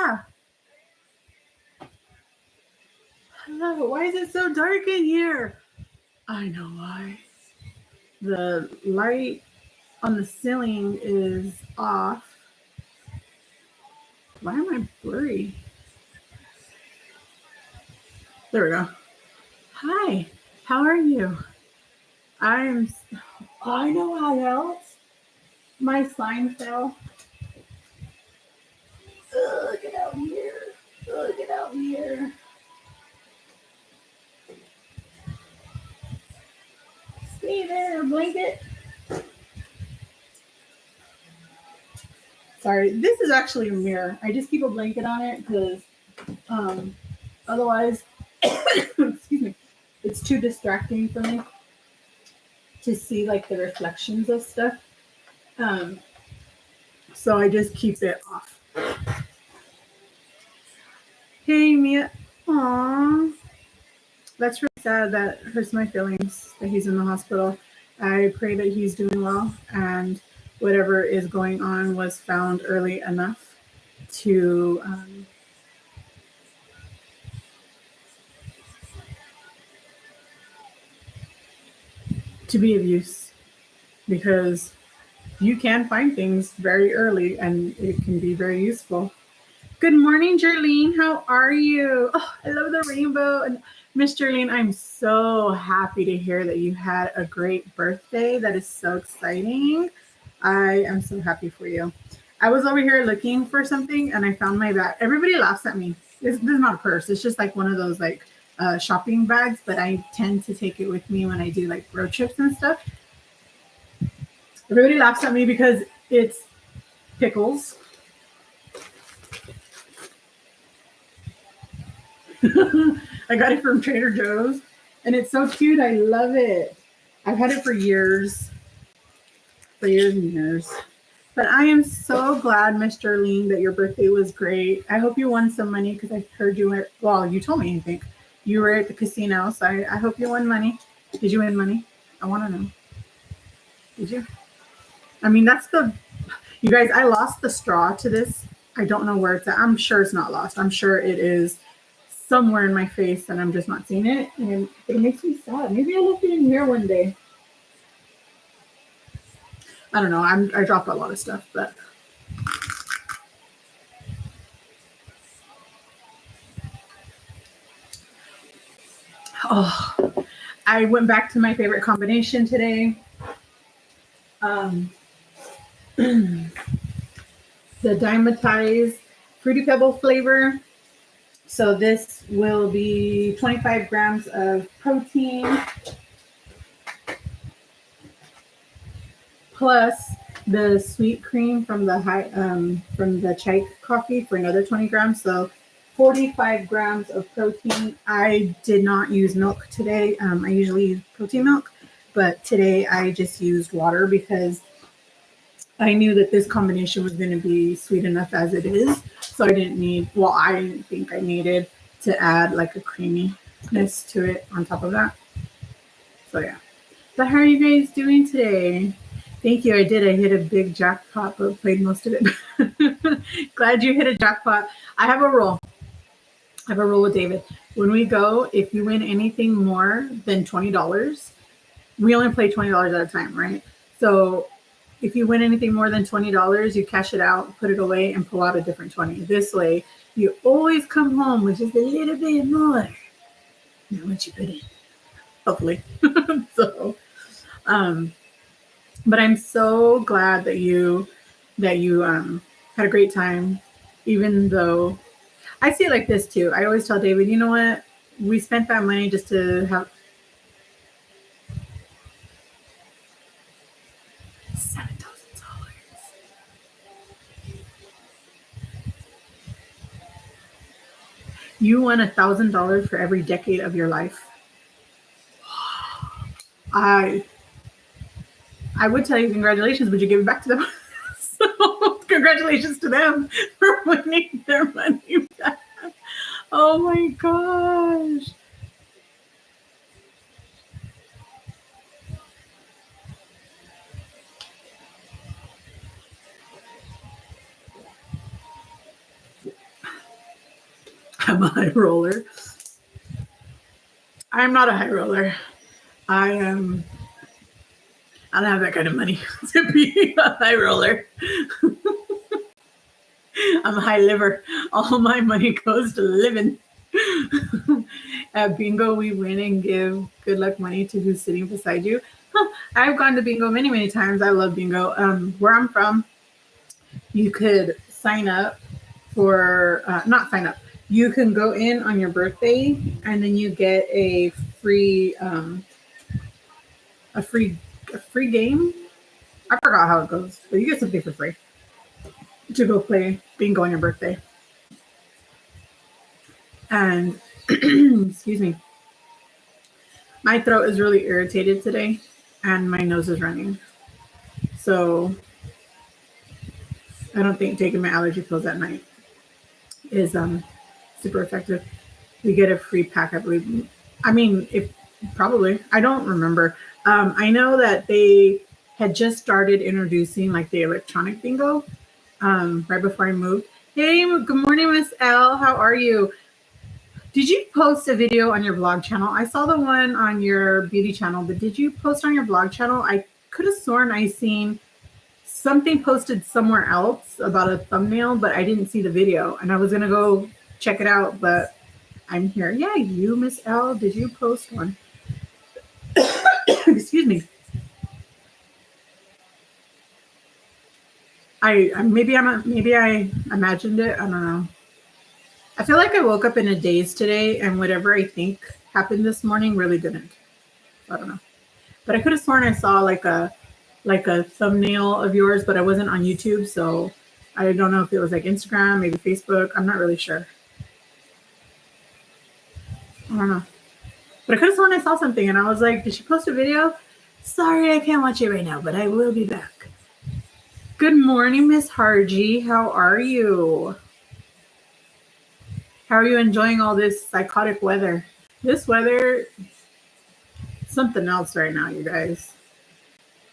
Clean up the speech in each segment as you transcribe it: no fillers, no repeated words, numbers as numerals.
Yeah. Hello. Why is it so dark in here? I know why. The light on the ceiling is off. Why am I blurry? There we go. Hi. How are you? I know how else. My sign fell. Ugh, get out here. Ugh, get out here. Stay there, blanket. Sorry, this is actually a mirror. I just keep a blanket on it because otherwise, excuse me, it's too distracting for me to see like the reflections of stuff. Um, so I just keep it off. Hey, Mia. Aww. That's really sad. That hurts my feelings that he's in the hospital. I pray that he's doing well and whatever is going on was found early enough to be of use, because you can find things very early and it can be very useful. Good morning, Jerlene. How are you? Oh, I love the rainbow. And Miss Jerlene, I'm so happy to hear that you had a great birthday. That is so exciting. I am so happy for you. I was over here looking for something and I found my bag. Everybody laughs at me. This is not a purse. It's just like one of those like shopping bags, but I tend to take it with me when I do like road trips and stuff. Everybody laughs at me because it's pickles. I got it from Trader Joe's and it's so cute. I love it. I've had it for years and years. But I am so glad, Miss Darlene, that your birthday was great. I hope you won some money because I heard you were, well, you told me, I think. You were at the casino, so I hope you won money. Did you win money? I want to know. Did you? I mean, you guys, I lost the straw to this. I don't know where it's at. I'm sure it's not lost. I'm sure it is somewhere in my face and I'm just not seeing it. And it makes me sad. Maybe I left it in here one day. I don't know. I dropped a lot of stuff, but oh, I went back to my favorite combination today. The Dimetize Fruity Pebble flavor. So this will be 25 grams of protein plus the sweet cream from the chai coffee for another 20 grams. So 45 grams of protein. I did not use milk today. I usually use protein milk, but today I just used water because I knew that this combination was going to be sweet enough as it is. So I didn't think I needed to add like a creaminess to it on top of that. So yeah. So how are you guys doing today? Thank you. I hit a big jackpot, but played most of it. Glad you hit a jackpot. I have a rule with David. When we go, if you win anything more than $20, we only play $20 at a time, right? So if you win anything more than $20, you cash it out, put it away, and pull out a different 20. This way, you always come home with just a little bit more than what you put in. Hopefully. So, but I'm so glad that you had a great time, even though I see it like this too. I always tell David, you know what? We spent that money just to have $7,000. You won $1,000 for every decade of your life. I would tell you congratulations, but you give it back to them. So congratulations to them for winning their money back. Oh my gosh. I'm a high roller. I'm not a high roller. I am. I don't have that kind of money to be a high roller. I'm a high liver. All my money goes to living. At bingo, we win and give good luck money to who's sitting beside you. I've gone to bingo many, many times. I love bingo. Where I'm from, you could sign up for, not sign up. You can go in on your birthday and then you get a free, a free game. I forgot how it goes, but you get something for free to go play bingo on your birthday. And excuse me, my throat is really irritated today and my nose is running. So I don't think taking my allergy pills at night is super effective. We get a free pack, I believe. I mean, if probably, I don't remember. I know that they had just started introducing like the electronic bingo right before I moved. Hey, good morning, Miss L. How are you? Did you post a video on your blog channel? I saw the one on your beauty channel, but did you post on your blog channel? I could have sworn I seen something posted somewhere else about a thumbnail, but I didn't see the video. And I was going to go check it out, but I'm here. Yeah, you, Miss L, did you post one? Excuse me. Maybe I imagined it. I don't know. I feel like I woke up in a daze today, and whatever I think happened this morning really didn't. I don't know, but I could have sworn I saw like a thumbnail of yours, but I wasn't on YouTube, so I don't know if it was like Instagram, maybe Facebook. I'm not really sure. I don't know, but I could have sworn I saw something, and I was like, "Did she post a video?" Sorry, I can't watch it right now, but I will be back. Good morning, Miss Harji. How are you? How are you enjoying all this psychotic weather? This weather, something else right now, you guys.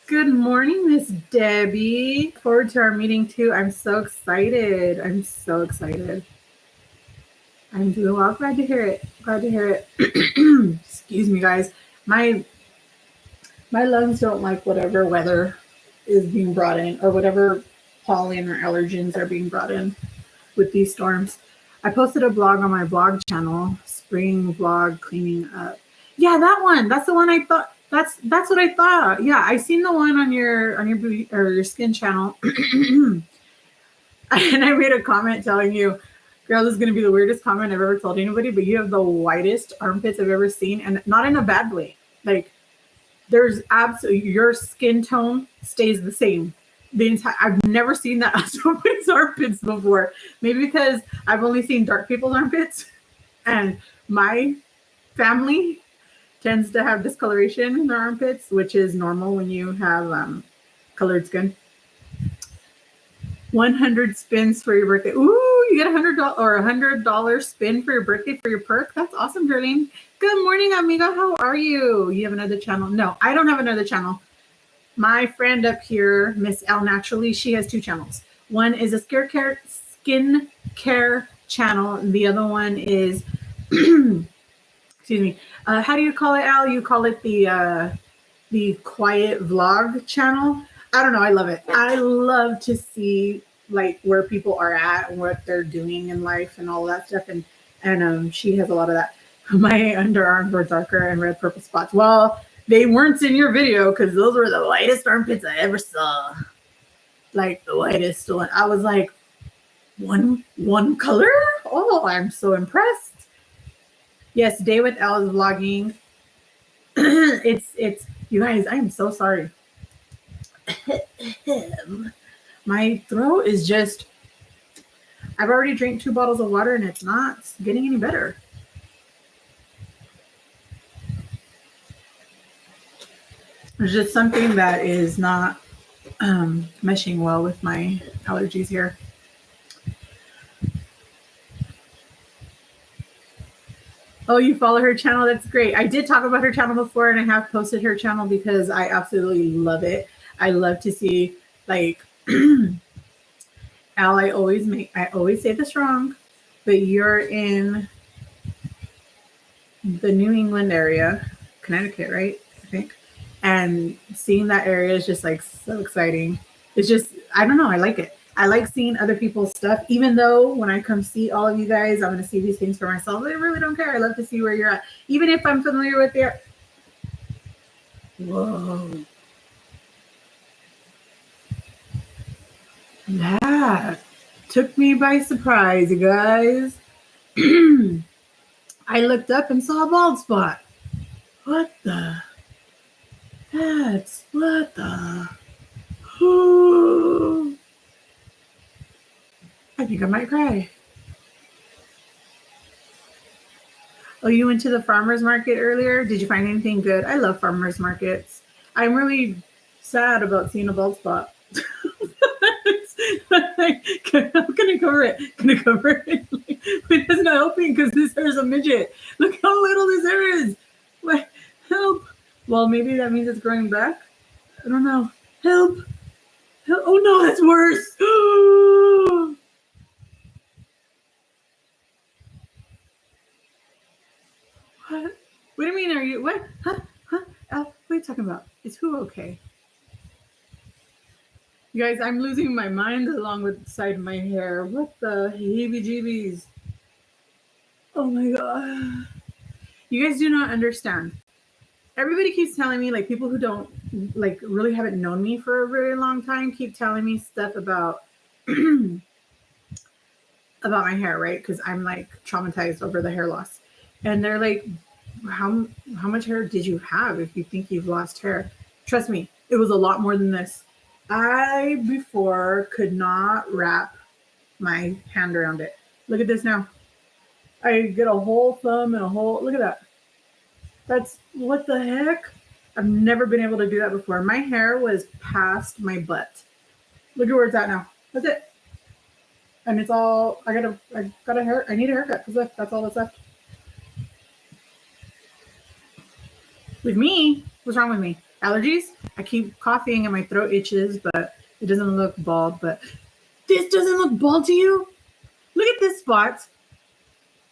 Good morning, Miss Debbie. Forward to our meeting too. I'm so excited. I'm so excited. I'm doing well. Glad to hear it. Glad to hear it. Excuse me, guys. My lungs don't like whatever weather is being brought in, or whatever pollen or allergens are being brought in with these storms. I posted a blog on my blog channel, spring vlog cleaning up. Yeah, that one. That's the one I thought. That's what I thought. Yeah, I seen the one on your beauty or your skin channel, and I made a comment telling you, "Girl, this is gonna be the weirdest comment I've ever told anybody, but you have the whitest armpits I've ever seen, and not in a bad way. Like, there's absolutely your skin tone stays the same. I've never seen that on somebody's armpits before. Maybe because I've only seen dark people's armpits, and my family tends to have discoloration in their armpits, which is normal when you have colored skin. 100 spins for your birthday. Ooh, you get $100 spin for your birthday for your perk. That's awesome, Darlene. Good morning, amiga. How are you? You have another channel? No, I don't have another channel. My friend up here, Miss L Naturally, she has two channels. One is a skin care channel, and the other one is, excuse me, how do you call it, Al? You call it the quiet vlog channel. I don't know. I love it. I love to see like where people are at and what they're doing in life and all that stuff. And she has a lot of that. My underarms were darker and red purple spots. Well, they weren't in your video because those were the whitest armpits I ever saw. Like the whitest one. I was like, one color? Oh, I'm so impressed. Yes, Day with L is vlogging. It's you guys, I am so sorry. My throat is just, I've already drank 2 bottles of water and it's not getting any better. There's just something that is not meshing well with my allergies here. Oh, you follow her channel? That's great. I did talk about her channel before, and I have posted her channel because I absolutely love it. I love to see, like, Al, I always say this wrong, but you're in the New England area, Connecticut, right? I think. And seeing that area is just like so exciting. It's just, I don't know, I like it. I like seeing other people's stuff, even though when I come see all of you guys, I'm going to see these things for myself. I really don't care. I love to see where you're at. Even if I'm familiar with your. Whoa. That took me by surprise, you guys. I looked up and saw a bald spot. What the? What the? I think I might cry. Oh, you went to the farmer's market earlier? Did you find anything good? I love farmer's markets. I'm really sad about seeing a bald spot. I'm gonna cover it. Gonna cover it. It's not helping because this hair is a midget. Look how little this hair is. What? Help. Well, maybe that means it's growing back. I don't know. Help. Help. Oh no, that's worse. What? What do you mean? Are you what? Huh? What are you talking about? Is who okay? You guys, I'm losing my mind along with the side of my hair. What the heebie-jeebies? Oh my god. You guys do not understand. Everybody keeps telling me, like people who don't like really haven't known me for a very long time keep telling me stuff about about my hair, right? Because I'm like traumatized over the hair loss. And they're like, how much hair did you have if you think you've lost hair? Trust me, it was a lot more than this. I before could not wrap my hand around it. Look at this now. I get a whole thumb and a whole, look at that. That's, what the heck? I've never been able to do that before. My hair was past my butt. Look at where it's at now. That's it. And it's all, I need a haircut because look, that's all that's left. With me, what's wrong with me? Allergies? I keep coughing and my throat itches, but it doesn't look bald. But this doesn't look bald to you? Look at this spot.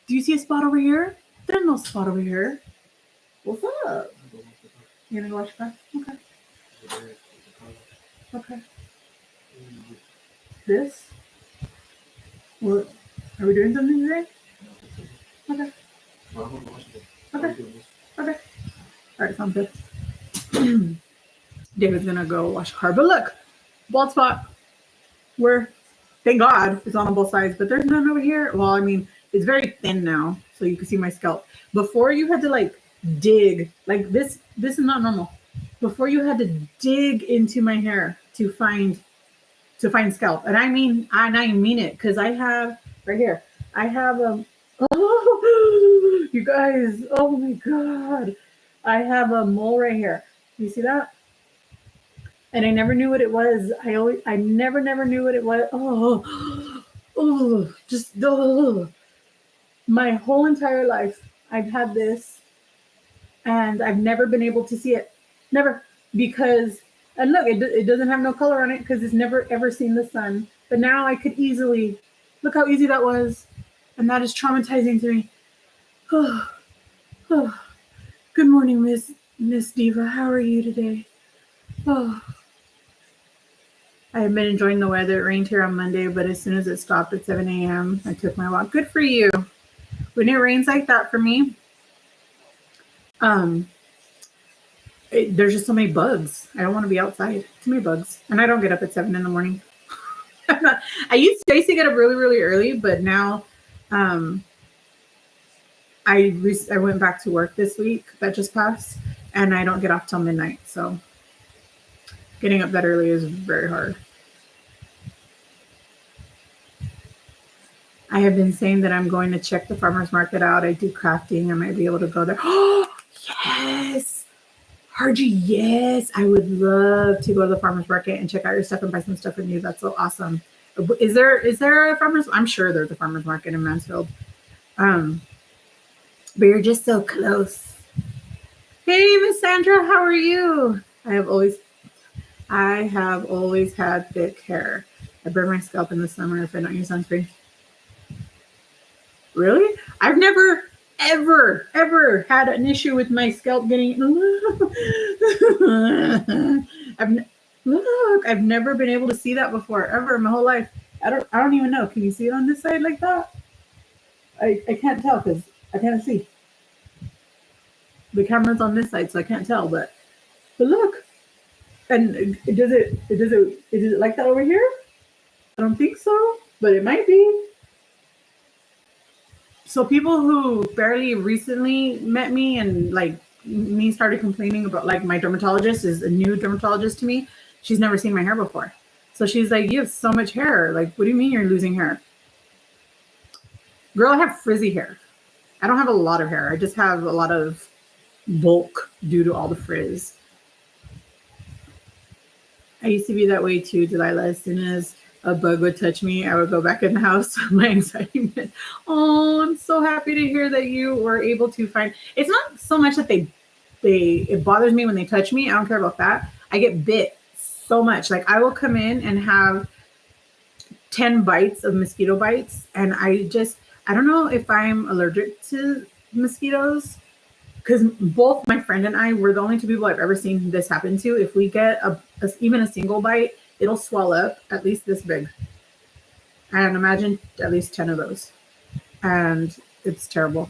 Do you see a spot over here? There's no spot over here. What's up? You gonna go wash your car? Okay. Okay. This? What? Are we doing something today? Okay. Okay. Okay. All right, sounds good. David's gonna go wash the car. But look, bald spot. Where, thank God, it's on both sides, but there's none over here. Well, I mean, it's very thin now, so you can see my scalp. Before you had to like dig, like this is not normal. Before you had to dig into my hair to find scalp. And I mean it, because I have right here, I have oh, you guys, oh my God. I have a mole right here. You see that? And I never knew what it was. I never knew what it was. My whole entire life, I've had this, and I've never been able to see it. Never. Because, and look, it doesn't have no color on it because it's never ever seen the sun. But now I could easily, look how easy that was. And that is traumatizing to me. Good morning, Miss Diva. How are you today? Oh. I have been enjoying the weather. It rained here on Monday, but as soon as it stopped at 7 a.m., I took my walk. Good for you. When it rains like that for me, there's just so many bugs. I don't want to be outside. Too many bugs. And I don't get up at 7 in the morning. I used to get up really, really early, but now I went back to work this week that just passed, and I don't get off till midnight. So getting up that early is very hard. I have been saying that I'm going to check the farmer's market out. I do crafting. I might be able to go there. Oh, yes. Harji, yes. I would love to go to the farmer's market and check out your stuff and buy some stuff from you. That's so awesome. Is there a farmer's? I'm sure there's a farmer's market in Mansfield. But you're just so close. Hey, Miss Sandra, how are you? I have always had thick hair. I burn my scalp in the summer if I don't use sunscreen. Really? I've never, ever had an issue with my scalp getting. I've never been able to see that before, ever in my whole life. I don't even know. Can you see it on this side like that? I can't tell because I can't see. The camera's on this side, so I can't tell. But look, and is it like that over here? I don't think so, but it might be. So people who barely recently met me and like me started complaining about, like, my dermatologist is a new dermatologist to me. She's never seen my hair before. So she's like, you have so much hair. Like, what do you mean you're losing hair? Girl, I have frizzy hair. I don't have a lot of hair. I just have a lot of bulk due to all the frizz. I used to be that way too, Delilah. As soon as a bug would touch me, I would go back in the house. My anxiety went. Oh, I'm so happy to hear that you were able to find. It's not so much that it bothers me when they touch me. I don't care about that. I get bit so much. Like, I will come in and have 10 bites of mosquito bites, and I don't know if I'm allergic to mosquitoes, because both my friend and I were the only two people I've ever seen this happen to. If we get even a single bite, it'll swell up at least this big. And imagine at least 10 of those. And it's terrible.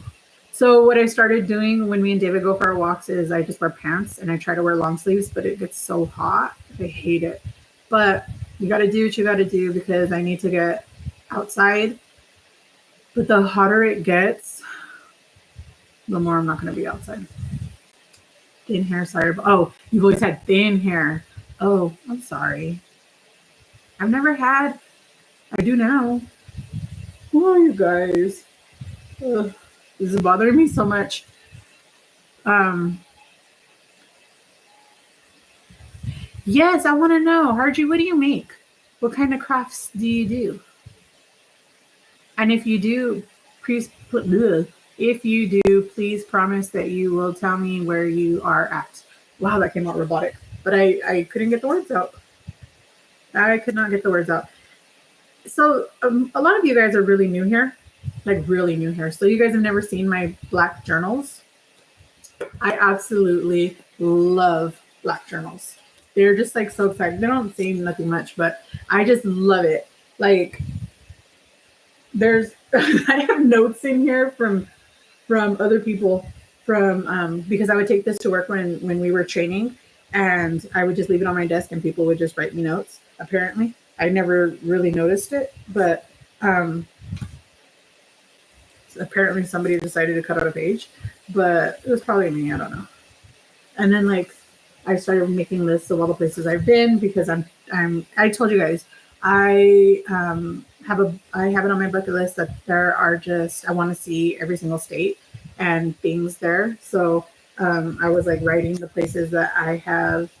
So what I started doing when me and David go for our walks is I just wear pants and I try to wear long sleeves, but it gets so hot. I hate it. But you got to do what you got to do because I need to get outside. But the hotter it gets, the more I'm not going to be outside. Thin hair, sorry. Oh, you've always had thin hair. Oh, I'm sorry. I've never had. I do now. Oh, you guys. Ugh, this is bothering me so much. Yes, I want to know. Harji, what do you make? What kind of crafts do you do? And if you do, please promise that you will tell me where you are at. Wow, that came out robotic. But I couldn't get the words out. I could not get the words out. So a lot of you guys are really new here. Like, really new here. So you guys have never seen my black journals. I absolutely love black journals. They're just like so exciting. They don't say nothing much, but I just love it. Like, there's I have notes in here from other people because I would take this to work when we were training, and I would just leave it on my desk and people would just write me notes. Apparently, I never really noticed it, but apparently somebody decided to cut out a page, but it was probably me. I don't know. And then, like, I started making lists of all the places I've been because I told you guys I have it on my bucket list that there are just, I want to see every single state and things there. So I was like writing the places that I have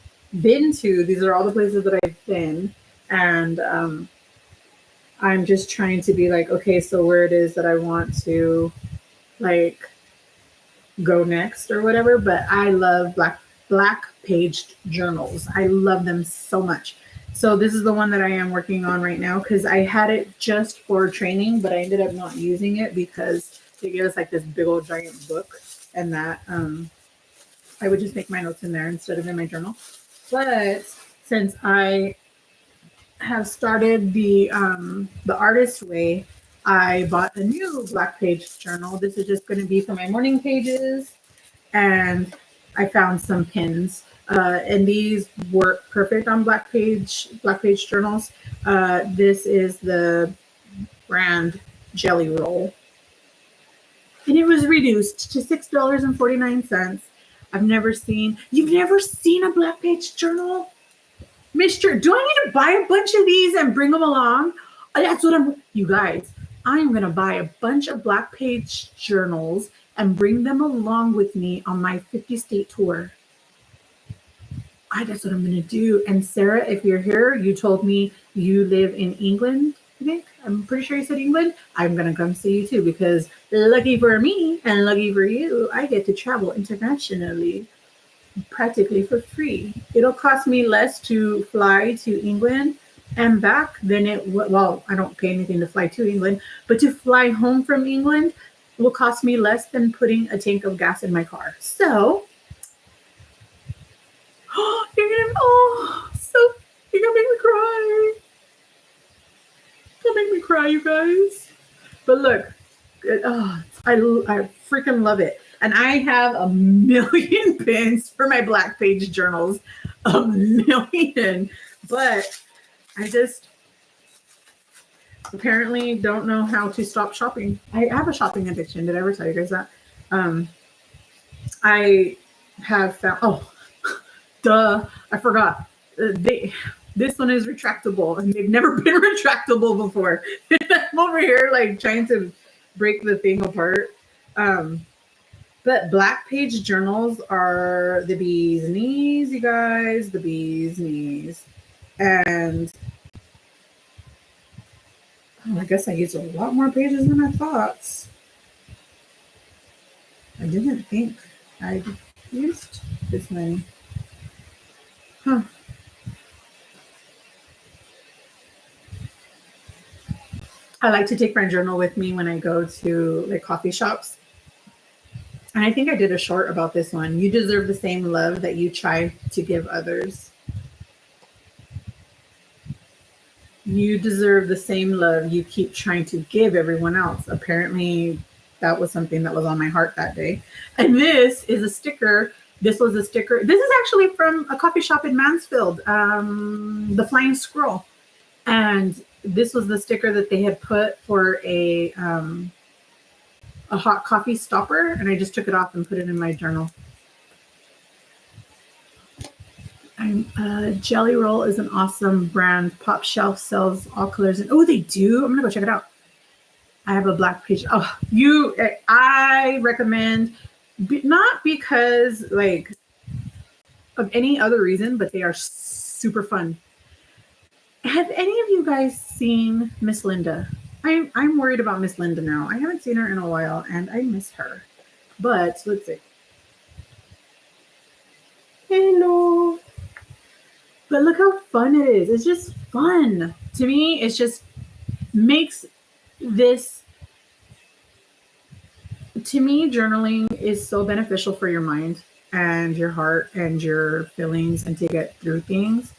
been to. These are all the places that I've been, and I'm just trying to be like, okay, so where it is that I want to like go next or whatever. But I love black paged journals. I love them so much. So this is the one that I am working on right now because I had it just for training, but I ended up not using it because they gave us like this big old giant book, and that I would just make my notes in there instead of in my journal. But since I have started the artist way, I bought a new black page journal. This is just going to be for my morning pages, and I found some pins. And these work perfect on black page journals. This is the brand Jelly Roll, and it was reduced to $6.49. You've never seen a black page journal, Mister? Do I need to buy a bunch of these and bring them along? That's what you guys. I'm gonna buy a bunch of black page journals and bring them along with me on my 50-state tour. That's what I'm going to do. And Sarah, if you're here, you told me you live in England, I think. I'm pretty sure you said England. I'm going to come see you too, because lucky for me and lucky for you, I get to travel internationally practically for free. It'll cost me less to fly to England and back, then well, I don't pay anything to fly to England, but to fly home from England will cost me less than putting a tank of gas in my car. So, so you're gonna make me cry. Don't make me cry, you guys. But look, I freaking love it. And I have a million pins for my Black Page journals. A million. But I just apparently don't know how to stop shopping. I have a shopping addiction. Did I ever tell you guys that? I have found, duh, I forgot. This one is retractable, and they've never been retractable before. I'm over here like trying to break the thing apart. But Black Page journals are the bee's knees, you guys, the bee's knees. And I guess I used a lot more pages than I thought. I didn't think I used this many. Huh. I like to take my journal with me when I go to like coffee shops. And I think I did a short about this one. You deserve the same love that you try to give others. You deserve the same love you keep trying to give everyone else. Apparently, that was something that was on my heart that day. And this is a sticker. This was a sticker. This is actually from a coffee shop in Mansfield, the Flying Squirrel. And this was the sticker that they had put for a hot coffee stopper, and I just took it off and put it in my journal. Jelly Roll is an awesome brand. Pop Shelf sells all colors. And they do. I'm gonna go check it out. I have a Black Page. I recommend, not because like of any other reason, but they are super fun. Have any of you guys seen Miss Linda? I'm worried about Miss Linda now. I haven't seen her in a while, and I miss her. But let's see. Hello. But look how fun it is. It's just fun. To me, it just makes this. To me, journaling is so beneficial for your mind and your heart and your feelings and to get through things.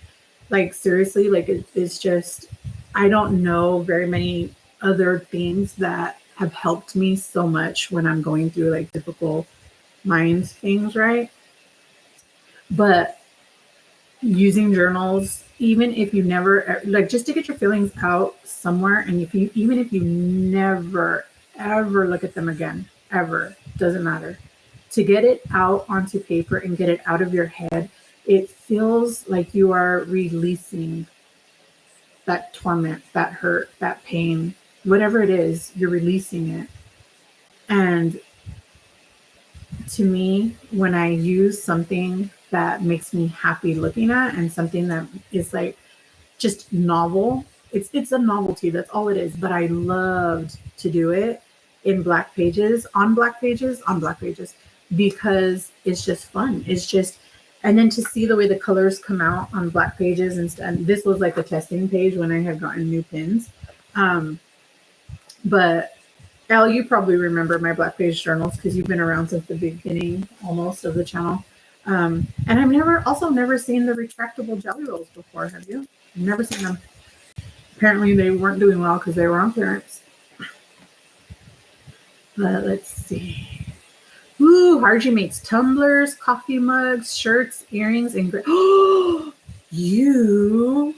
Like, seriously, like it's just, I don't know very many other things that have helped me so much when I'm going through like difficult mind things, right? But using journals, even if you never, like, just to get your feelings out somewhere, and even if you never ever look at them again, ever, doesn't matter, to get it out onto paper and get it out of your head, it feels like you are releasing that torment, that hurt, that pain, whatever it is, you're releasing it. And to me, when I use something that makes me happy looking at, and something that is like just novel, it's a novelty, that's all it is. But I loved to do it in Black Pages, on Black Pages, because it's just fun. It's just, and then to see the way the colors come out on Black Pages and this was like a testing page when I had gotten new pins. But Elle, you probably remember my Black Page journals because you've been around since the beginning almost of the channel. And I've never seen the retractable jelly rolls before. Have you? I've never seen them. Apparently they weren't doing well because they were on clearance. But let's see. Ooh, Harji makes tumblers, coffee mugs, shirts, earrings, and you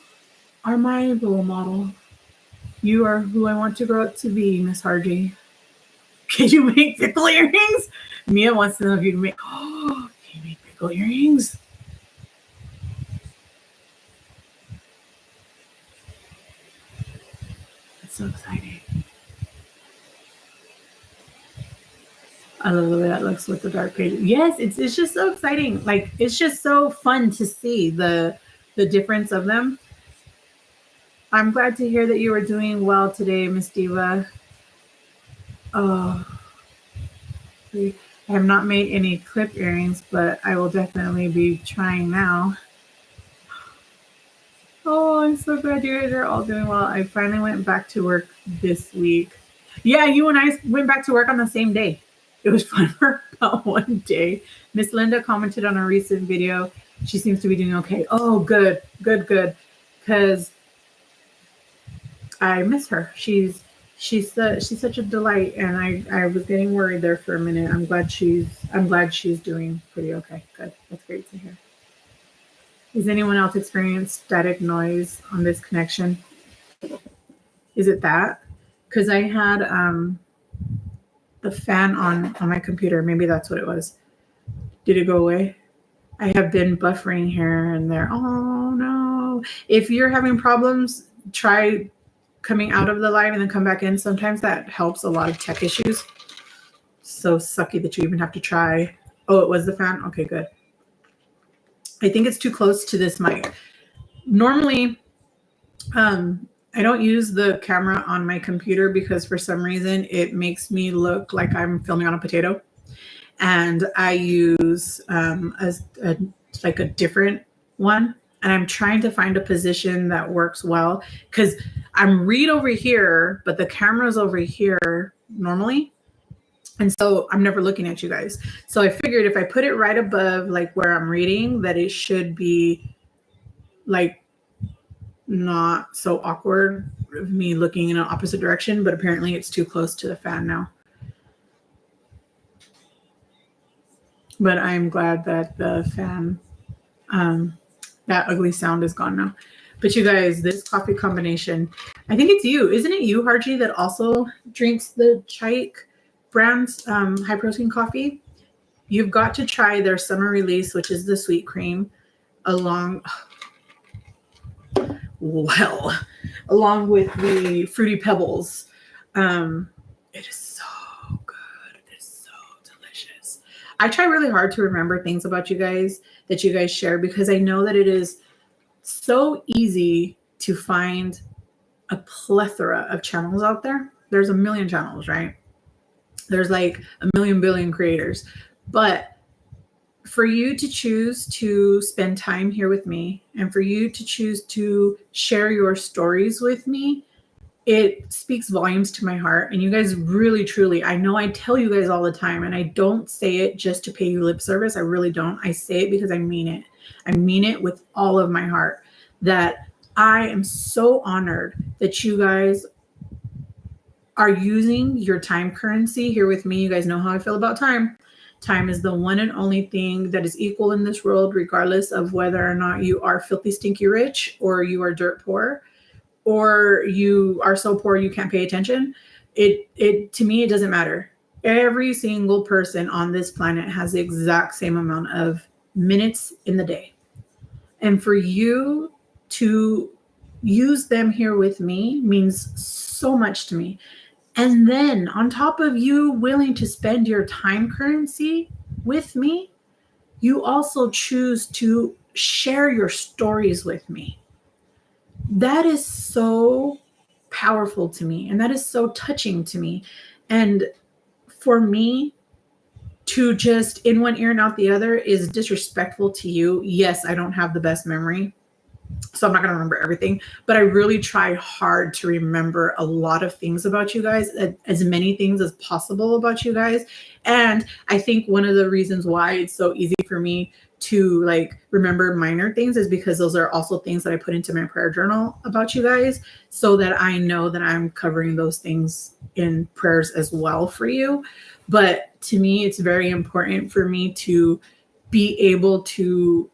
are my role model. You are who I want to grow up to be, Miss Harji. Can you make pickle earrings? Mia wants to know if you can make. Can you make pickle earrings? That's so exciting. I love the way that looks with the dark page. Yes, it's just so exciting. Like, it's just so fun to see the difference of them. I'm glad to hear that you are doing well today, Miss Diva. Oh, I have not made any clip earrings, but I will definitely be trying now. Oh, I'm so glad you guys are all doing well. I finally went back to work this week. Yeah, you and I went back to work on the same day. It was fun for about one day. Miss Linda commented on a recent video. She seems to be doing okay. Oh, good. Because I miss her. She's such a delight, and I was getting worried there for a minute. I'm glad she's doing pretty okay. Good. That's great to hear. Has anyone else experienced static noise on this connection? Is it that? Because I had the fan on my computer. Maybe that's what it was. Did it go away? I have been buffering here and there. Oh no. If you're having problems, try coming out of the live and then come back in. Sometimes that helps a lot of tech issues. So sucky that you even have to try. Oh, it was the fan? Okay, good. I think it's too close to this mic. Normally, I don't use the camera on my computer because for some reason it makes me look like I'm filming on a potato. And I use like a different one. And I'm trying to find a position that works well because I'm read over here, but the camera's over here normally. And so I'm never looking at you guys. So I figured if I put it right above like where I'm reading, that it should be like not so awkward of me looking in an opposite direction, but apparently it's too close to the fan now. But I'm glad that the fan, that ugly sound is gone now. But you guys, this coffee combination, I think it's you. Isn't it you, Harji, that also drinks the Chaik brand's high protein coffee? You've got to try their summer release, which is the sweet cream, along with the Fruity Pebbles. It is so good. It is so delicious. I try really hard to remember things about you guys that you guys share because I know that it is so easy to find a plethora of channels out there. There's a million channels, right? There's like a million billion creators. But for you to choose to spend time here with me and for you to choose to share your stories with me, it speaks volumes to my heart. And you guys really, truly, I know I tell you guys all the time, and I don't say it just to pay you lip service. I really don't. I say it because I mean it. I mean it with all of my heart, that I am so honored that you guys are using your time currency here with me. You guys know how I feel about time. Time is the one and only thing that is equal in this world, regardless of whether or not you are filthy, stinky rich or you are dirt poor or you are so poor you can't pay attention. It to me, it doesn't matter. Every single person on this planet has the exact same amount of minutes in the day. And for you to use them here with me means so much to me. And then on top of you willing to spend your time currency with me, you also choose to share your stories with me. That is so powerful to me. And that is so touching to me. And for me to just in one ear and out the other is disrespectful to you. Yes, I don't have the best memory, so I'm not going to remember everything, but I really try hard to remember a lot of things about you guys, as many things as possible about you guys. And I think one of the reasons why it's so easy for me to like remember minor things is because those are also things that I put into my prayer journal about you guys, so that I know that I'm covering those things in prayers as well for you. But to me, it's very important for me to be able to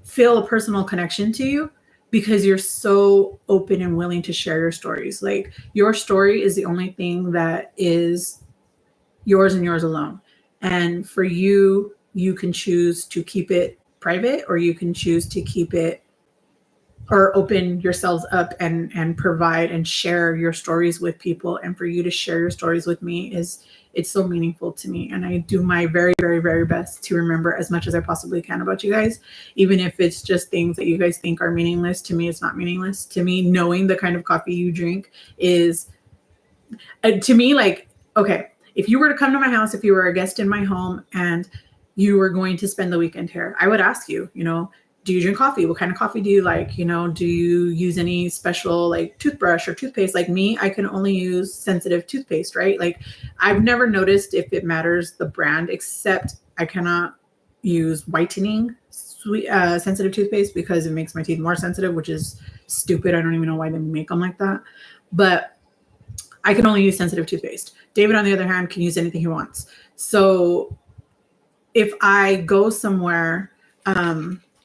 feel a personal connection to you because you're so open and willing to share your stories. Like your story is the only thing that is yours and yours alone. And for you, you can choose to keep it private, or you can choose to keep it or open yourselves up and provide and share your stories with people. And for you to share your stories with me it's so meaningful to me. And I do my very, very, very best to remember as much as I possibly can about you guys, even if it's just things that you guys think are meaningless. To me, it's not meaningless. To me, knowing the kind of coffee you drink is, to me, like, okay, if you were to come to my house, if you were a guest in my home and you were going to spend the weekend here, I would ask you, do you drink coffee? What kind of coffee do you like? You know, do you use any special like toothbrush or toothpaste? Like me, I can only use sensitive toothpaste, right? Like I've never noticed if it matters the brand, except I cannot use whitening sweet sensitive toothpaste because it makes my teeth more sensitive, which is stupid. I don't even know why they make them like that. But I can only use sensitive toothpaste. David, on the other hand, can use anything he wants. So if I go somewhere,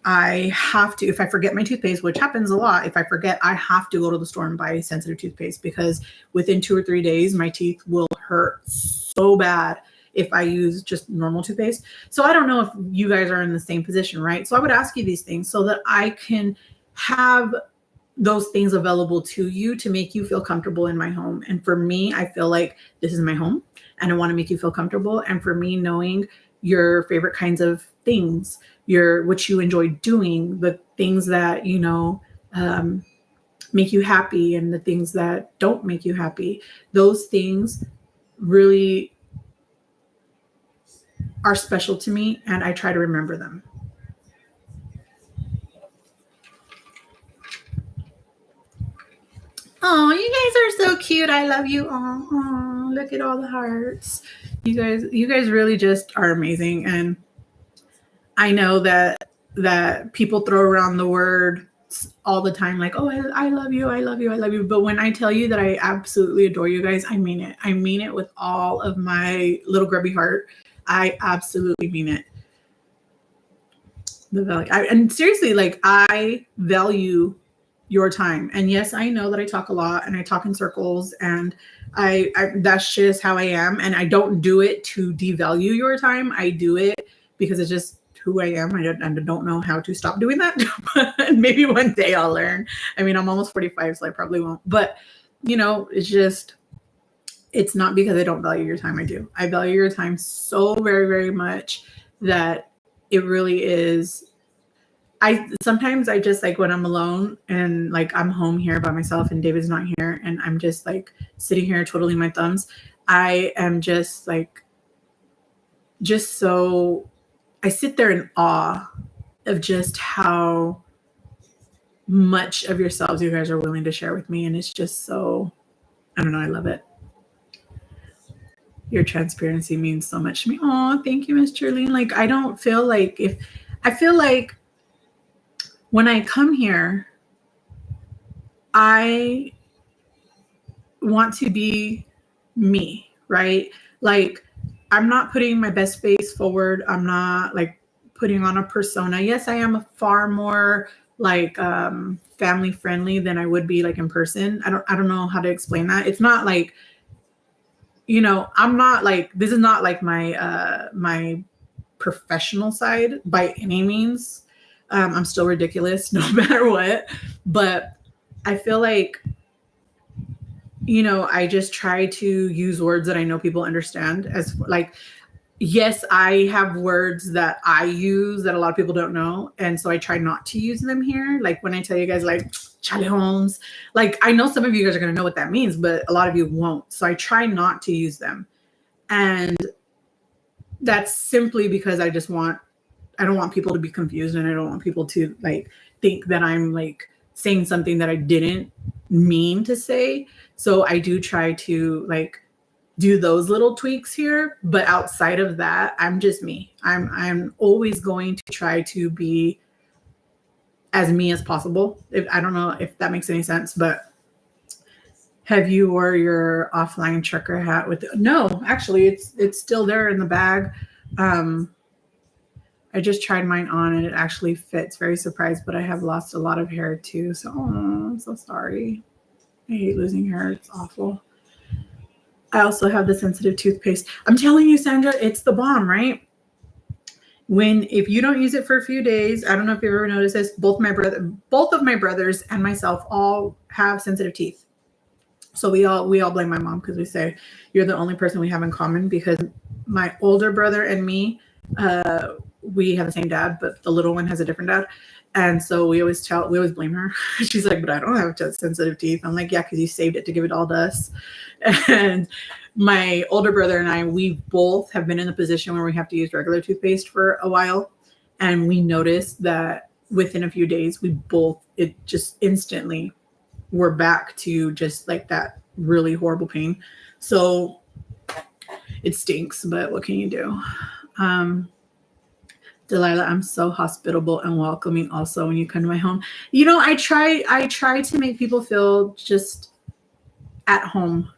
I have to, if I forget my toothpaste, which happens a lot, if I forget, I have to go to the store and buy sensitive toothpaste because within 2 or 3 days, my teeth will hurt so bad if I use just normal toothpaste. So I don't know if you guys are in the same position, right? So I would ask you these things so that I can have those things available to you to make you feel comfortable in my home. And for me, I feel like this is my home and I want to make you feel comfortable. And for me, knowing your favorite kinds of things, what you enjoy doing, the things that, you know, make you happy and the things that don't make you happy, those things really are special to me and I try to remember them. Oh, you guys are so cute. I love you. Oh, look at all the hearts. You guys really just are amazing. And I know that people throw around the word all the time, like, oh, I love you, I love you, I love you. But when I tell you that I absolutely adore you guys, I mean it. I mean it with all of my little grubby heart. I absolutely mean it. The value, and seriously, like I value your time. And yes, I know that I talk a lot and I talk in circles and I that's just how I am. And I don't do it to devalue your time. I do it because it's just who I am. I don't know how to stop doing that. But maybe one day I'll learn. I mean, I'm almost 45, so I probably won't. But, you know, it's not because I don't value your time. I do. I value your time so very, very much that it really is. Sometimes I just like when I'm alone and like I'm home here by myself and David's not here and I'm just like sitting here twiddling my thumbs. I am just like, I sit there in awe of just how much of yourselves you guys are willing to share with me. And it's just so, I don't know, I love it. Your transparency means so much to me. Oh, thank you, Miss Charlene. Like, I don't feel like I feel like when I come here, I want to be me, right? Like, I'm not putting my best face forward. I'm not like putting on a persona. Yes, I am far more like family friendly than I would be like in person. I don't know how to explain that. It's not like, you know, I'm not like, this is not like my professional side by any means. I'm still ridiculous no matter what, but I feel like, you know, I just try to use words that I know people understand as like, yes, I have words that I use that a lot of people don't know. And so I try not to use them here. Like when I tell you guys like Charlie Holmes, like I know some of you guys are going to know what that means, but a lot of you won't. So I try not to use them. And that's simply because I don't want people to be confused and I don't want people to like think that I'm like saying something that I didn't mean to say. So I do try to like do those little tweaks here, but outside of that, I'm just me. I'm always going to try to be as me as possible. I don't know if that makes any sense, but have you wore your offline trucker hat with no, actually it's still there in the bag. I just tried mine on and it actually fits. Very surprised, but I have lost a lot of hair too. So I'm so sorry. I hate losing hair. It's awful. I also have the sensitive toothpaste. I'm telling you, Sandra, it's the bomb, right? If you don't use it for a few days, I don't know if you've ever noticed this, both of my brothers and myself all have sensitive teeth. So we all blame my mom because we say you're the only person we have in common because my older brother and me, we have the same dad, but the little one has a different dad. And so we always blame her. She's like, but I don't have sensitive teeth. I'm like, yeah, because you saved it to give it all to us. And my older brother and I, we both have been in the position where we have to use regular toothpaste for a while. And we noticed that within a few days, it just instantly, we're back to just like that really horrible pain. So it stinks, but what can you do? Delilah, I'm so hospitable and welcoming also when you come to my home. I try to make people feel just at home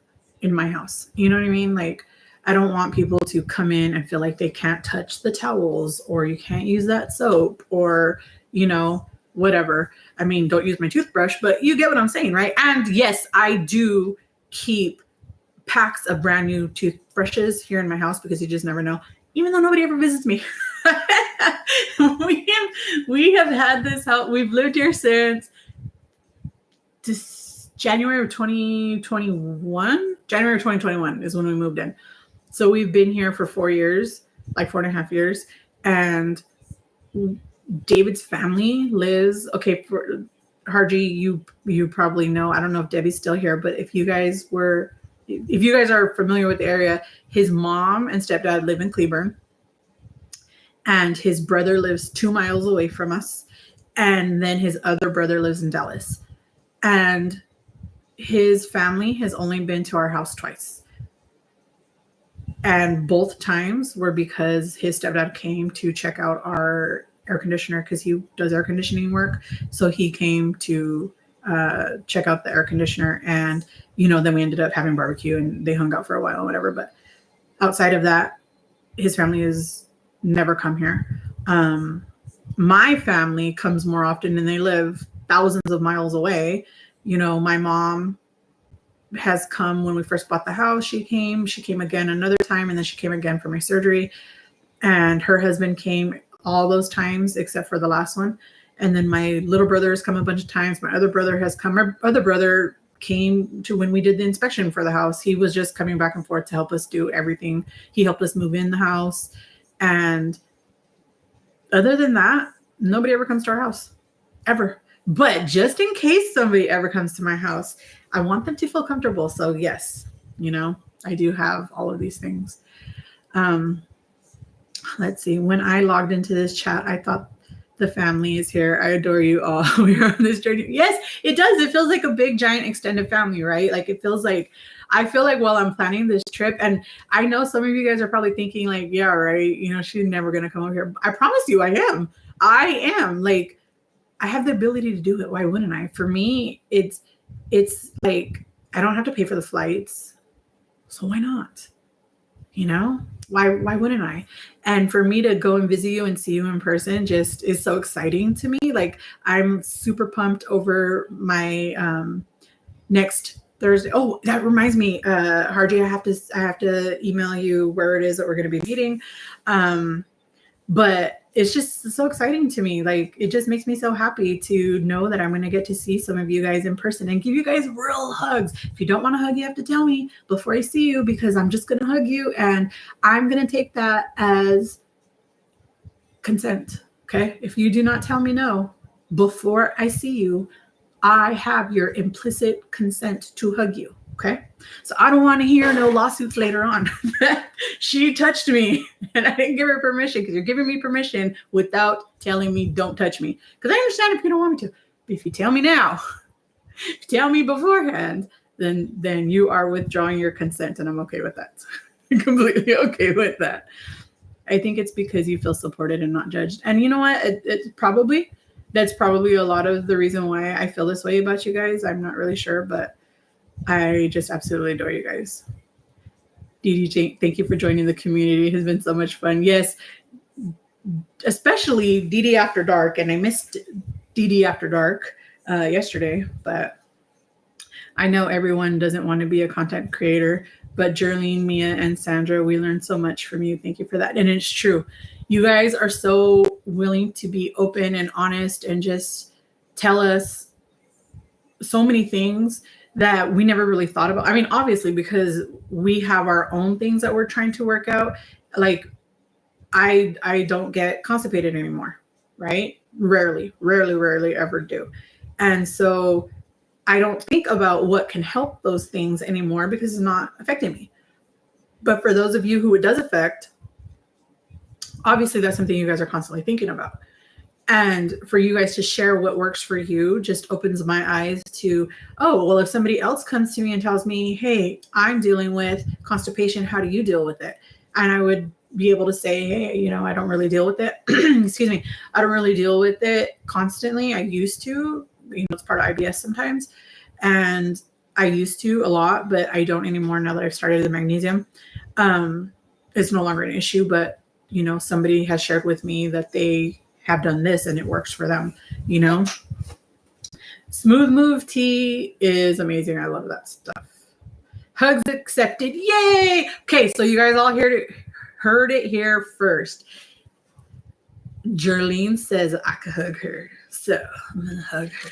in my house. You know what I mean? Like, I don't want people to come in and feel like they can't touch the towels, or you can't use that soap, or, whatever. I mean, don't use my toothbrush, but you get what I'm saying, right? And yes, I do keep packs of brand new toothbrushes here in my house because you just never know, even though nobody ever visits me. we have had this house. We've lived here since January of 2021. January of 2021 is when we moved in. So we've been here for 4 years, like 4.5 years. And David's family lives, okay, for Harji, you probably know, I don't know if Debbie's still here, but if you guys are familiar with the area, his mom and stepdad live in Cleburne. And his brother lives 2 miles away from us. And then his other brother lives in Dallas. And his family has only been to our house twice. And both times were because his stepdad came to check out our air conditioner, because he does air conditioning work. So he came to check out the air conditioner. And, then we ended up having barbecue and they hung out for a while or whatever. But outside of that, his family has never come here. My family comes more often, and they live thousands of miles away. My mom has come when we first bought the house. She came again another time, and then she came again for my surgery. And her husband came all those times except for the last one. And then my little brother has come a bunch of times. My other brother has come. My other brother came to when we did the inspection for the house. He was just coming back and forth to help us do everything. He helped us move in the house. And other than that, nobody ever comes to our house, ever. But just in case somebody ever comes to my house, I want them to feel comfortable. So yes, I do have all of these things. Let's see. When I logged into this chat, I thought the family is here. I adore you all. We're on this journey. Yes, it does. It feels like a big, giant, extended family, right? Like I feel like while I'm planning this trip, and I know some of you guys are probably thinking like, yeah, right. She's never going to come over here. I promise you I am. Like, I have the ability to do it. Why wouldn't I? For me, it's like, I don't have to pay for the flights. So why not? Why wouldn't I? And for me to go and visit you and see you in person just is so exciting to me. Like, I'm super pumped over my next Thursday. Oh, that reminds me, Harji, I have to email you where it is that we're going to be meeting. But it's just so exciting to me. Like, it just makes me so happy to know that I'm going to get to see some of you guys in person and give you guys real hugs. If you don't want to hug, you have to tell me before I see you, because I'm just going to hug you. And I'm going to take that as consent. Okay. If you do not tell me no before I see you, I have your implicit consent to hug you. Okay. So I don't want to hear no lawsuits later on. She touched me and I didn't give her permission, because you're giving me permission without telling me don't touch me. Because I understand if you don't want me to. But if you tell me now, if you tell me beforehand, then you are withdrawing your consent, and I'm okay with that. I'm completely okay with that. I think it's because you feel supported and not judged. And you know what? That's probably a lot of the reason why I feel this way about you guys. I'm not really sure, but I just absolutely adore you guys. Dee Dee, thank you for joining the community. It has been so much fun. Yes, especially Dee Dee After Dark. And I missed Dee Dee After Dark yesterday, but I know everyone doesn't want to be a content creator, but Jerlene, Mia, and Sandra, we learned so much from you. Thank you for that. And it's true. You guys are so willing to be open and honest and just tell us so many things that we never really thought about. I mean, obviously, because we have our own things that we're trying to work out. Like, I don't get constipated anymore, right? Rarely ever do. And so I don't think about what can help those things anymore because it's not affecting me. But for those of you who it does affect, obviously that's something you guys are constantly thinking about. And for you guys to share what works for you just opens my eyes to, oh, well, if somebody else comes to me and tells me, hey, I'm dealing with constipation, how do you deal with it? And I would be able to say, hey, you know, I don't really deal with it. Excuse me. I don't really deal with it constantly. I used to, you know, it's part of IBS sometimes. And I used to a lot, but I don't anymore now that I've started the magnesium. It's no longer an issue, but, you know, somebody has shared with me that they have done this and it works for them, you know. Smooth Move tea is amazing. I love that stuff. Hugs accepted. Yay! Okay, so you guys all heard it here first. Jerlene says I could hug her, so I'm gonna hug her.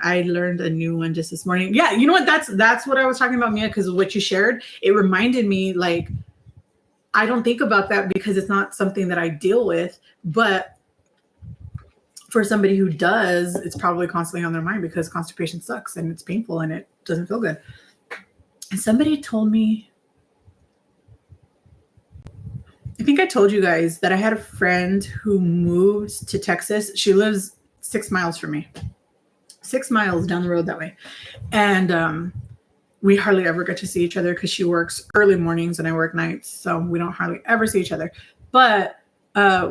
I learned a new one just this morning. Yeah, you know what? That's what I was talking about, Mia, because what you shared, it reminded me, like, I don't think about that because it's not something that I deal with, but for somebody who does, it's probably constantly on their mind because constipation sucks and it's painful and it doesn't feel good. And somebody told me, I think I told you guys that I had a friend who moved to Texas. She lives 6 miles from me, 6 miles down the road that way. And we hardly ever get to see each other because she works early mornings and I work nights. So we don't hardly ever see each other. But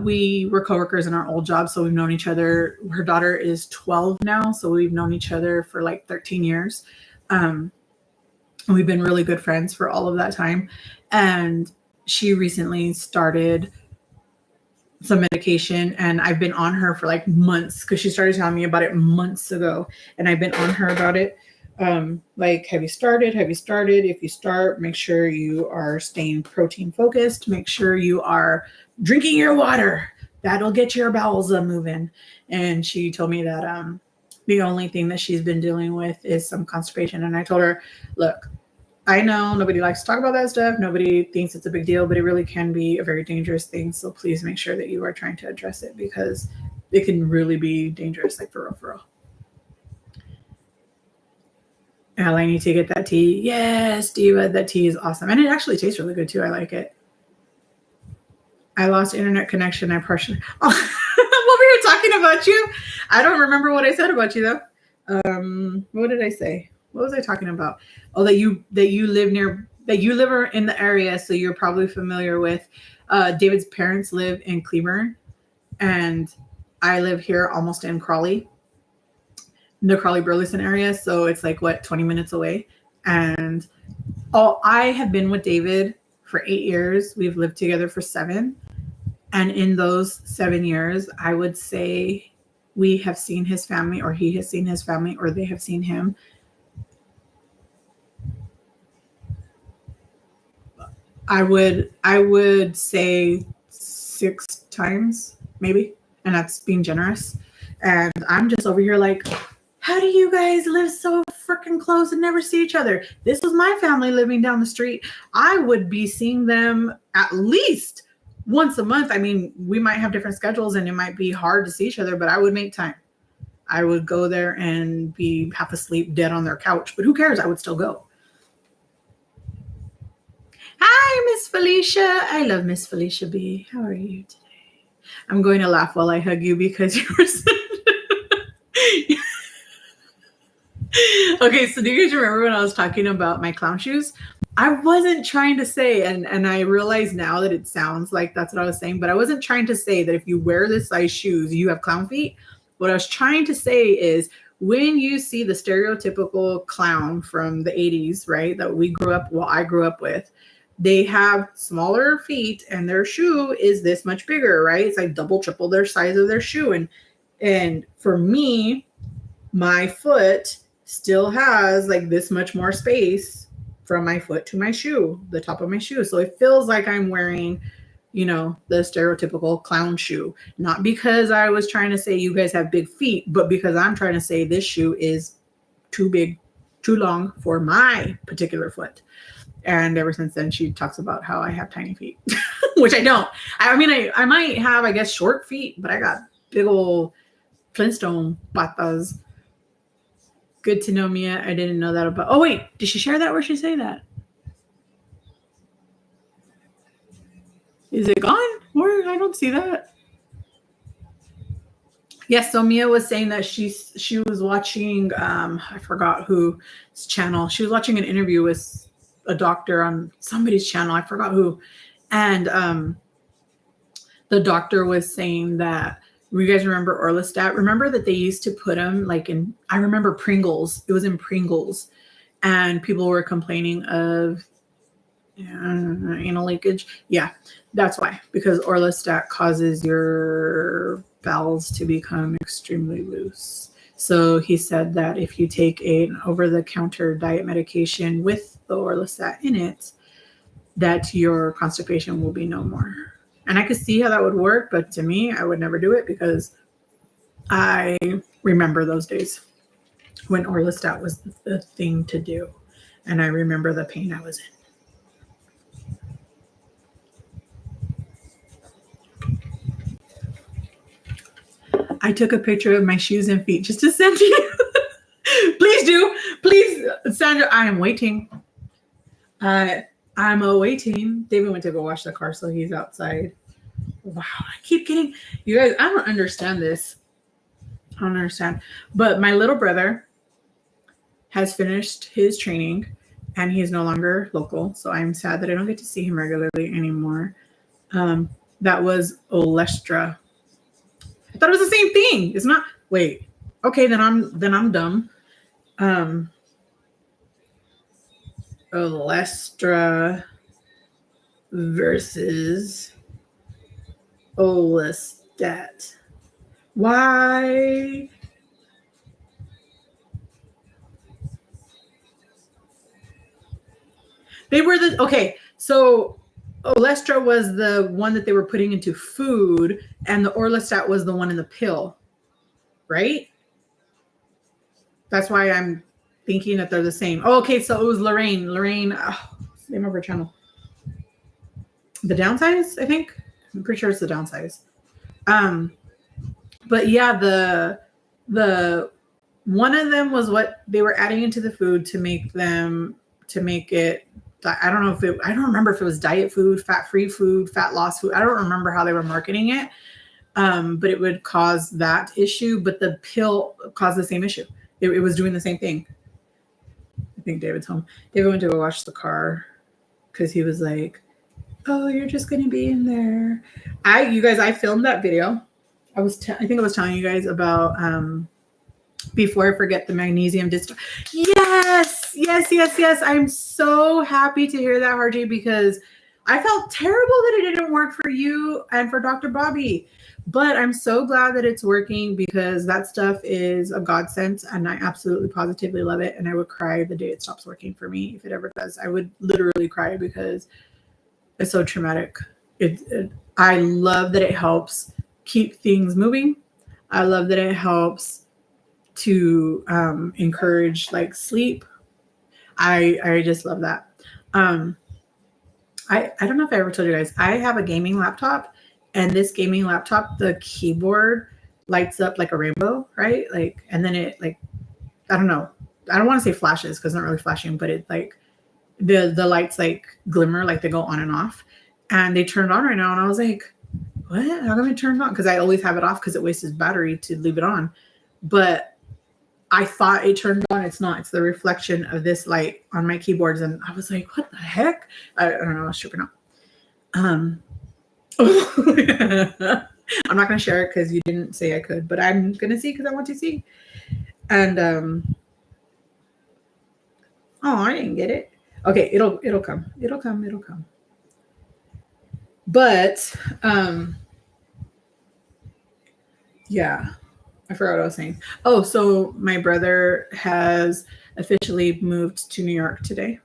we were coworkers in our old job. So we've known each other. Her daughter is 12 now. So we've known each other for like 13 years. We've been really good friends for all of that time. And she recently started some medication and I've been on her for like months because she started telling me about it months ago. And I've been on her about it. Like, have you started? If you start, make sure you are staying protein focused. Make sure you are drinking your water. That'll get your bowels moving. And she told me that the only thing that she's been dealing with is some constipation. And I told her, look, I know nobody likes to talk about that stuff. Nobody thinks it's a big deal, but it really can be a very dangerous thing. So please make sure that you are trying to address it because it can really be dangerous, like for real. Al, I need to get that tea. Yes, Diva, that tea is awesome. And it actually tastes really good too. I like it. I lost internet connection. I partially. Oh, what were you talking about you? I don't remember what I said about you though. What did I say? What was I talking about? Oh, that you live in the area, so you're probably familiar with. David's parents live in Cleburne, and I live here almost in Crawley. The Crawley-Burleson area, so it's like 20 minutes away. And I have been with David for 8 years. We've lived together for 7. And in those 7 years, I would say we have seen his family, or he has seen his family, or they have seen him. I would say 6 times, maybe. And that's being generous. And I'm just over here like, how do you guys live so freaking close and never see each other? This was my family living down the street. I would be seeing them at least once a month. I mean, we might have different schedules and it might be hard to see each other, but I would make time. I would go there and be half asleep, dead on their couch, but who cares? I would still go. Hi, Miss Felicia. I love Miss Felicia B. How are you today? I'm going to laugh while I hug you because you were Okay, so do you guys remember when I was talking about my clown shoes? I wasn't trying to say, and I realize now that it sounds like that's what I was saying, but I wasn't trying to say that if you wear this size shoes, you have clown feet. What I was trying to say is when you see the stereotypical clown from the 80s, right, that I grew up with, they have smaller feet and their shoe is this much bigger, right? It's like double, triple their size of their shoe. And for me, my foot still has like this much more space from my foot to my shoe, the top of my shoe. So it feels like I'm wearing, you know, the stereotypical clown shoe. Not because I was trying to say you guys have big feet, but because I'm trying to say this shoe is too big, too long for my particular foot. And ever since then, she talks about how I have tiny feet, which I don't. I mean, I might have, I guess, short feet, but I got big old Flintstone patas. Good to know, Mia. I didn't know that about. Oh, wait. Did she share that? Where did she say that? Is it gone? Where? I don't see that. Yes, so Mia was saying that she was watching I forgot whose channel. She was watching an interview with a doctor on somebody's channel. I forgot who. And the doctor was saying that you guys remember Orlistat? Remember that they used to put them like in I remember Pringles. It was in Pringles and people were complaining of anal leakage. Yeah, that's why. Because Orlistat causes your bowels to become extremely loose. So he said that if you take an over-the-counter diet medication with the Orlistat in it, that your constipation will be no more. And I could see how that would work, but to me, I would never do it because I remember those days when Orlistat was the thing to do. And I remember the pain I was in. I took a picture of my shoes and feet just to send to you. Please do. Please, Sandra, I am waiting. I'm awaiting. David went to go wash the car, so he's outside. Wow, I keep getting you guys. I don't understand this. I don't understand. But my little brother has finished his training and he's no longer local. So I'm sad that I don't get to see him regularly anymore. That was Olestra. I thought it was the same thing. It's not. Wait. Okay, then I'm dumb. Olestra versus Olistat. Why? They were the okay. So Olestra was the one that they were putting into food, and the Orlistat was the one in the pill, right? That's why I'm thinking that they're the same. Oh, okay, so it was Lorraine. Lorraine, what's the name of her channel? The Downsize, I think. I'm pretty sure it's the Downsize. But yeah, the one of them was what they were adding into the food to make it. I don't remember if it was diet food, fat-free food, fat loss food. I don't remember how they were marketing it. But it would cause that issue. But the pill caused the same issue. It was doing the same thing. I think David's home. David went to go wash the car because he was like, "Oh, you're just gonna be in there." I filmed that video. I think I was telling you guys about before I forget the magnesium distillate. Yes. I'm so happy to hear that, RJ, because I felt terrible that it didn't work for you and for Dr. Bobby. But I'm so glad that it's working because that stuff is a godsend and I absolutely positively love it. And I would cry the day it stops working for me. If it ever does, I would literally cry because it's so traumatic. I love that it helps keep things moving. I love that it helps to encourage like sleep. I just love that. I don't know if I ever told you guys, I have a gaming laptop, and this gaming laptop, the keyboard lights up like a rainbow, right? Like, and then it like, I don't know. I don't want to say flashes because it's not really flashing, but it like the lights like glimmer, like they go on and off. And they turned on right now, and I was like, what? How come it turned on? Because I always have it off because it wastes battery to leave it on. But I thought it turned on. It's not. It's the reflection of this light on my keyboards. And I was like, what the heck? I don't know. I was tripping out. I'm not going to share it because you didn't say I could, but I'm going to see because I want to see. And, I didn't get it. Okay. It'll come. It'll come. But, yeah. I forgot what I was saying. Oh, so my brother has officially moved to New York today.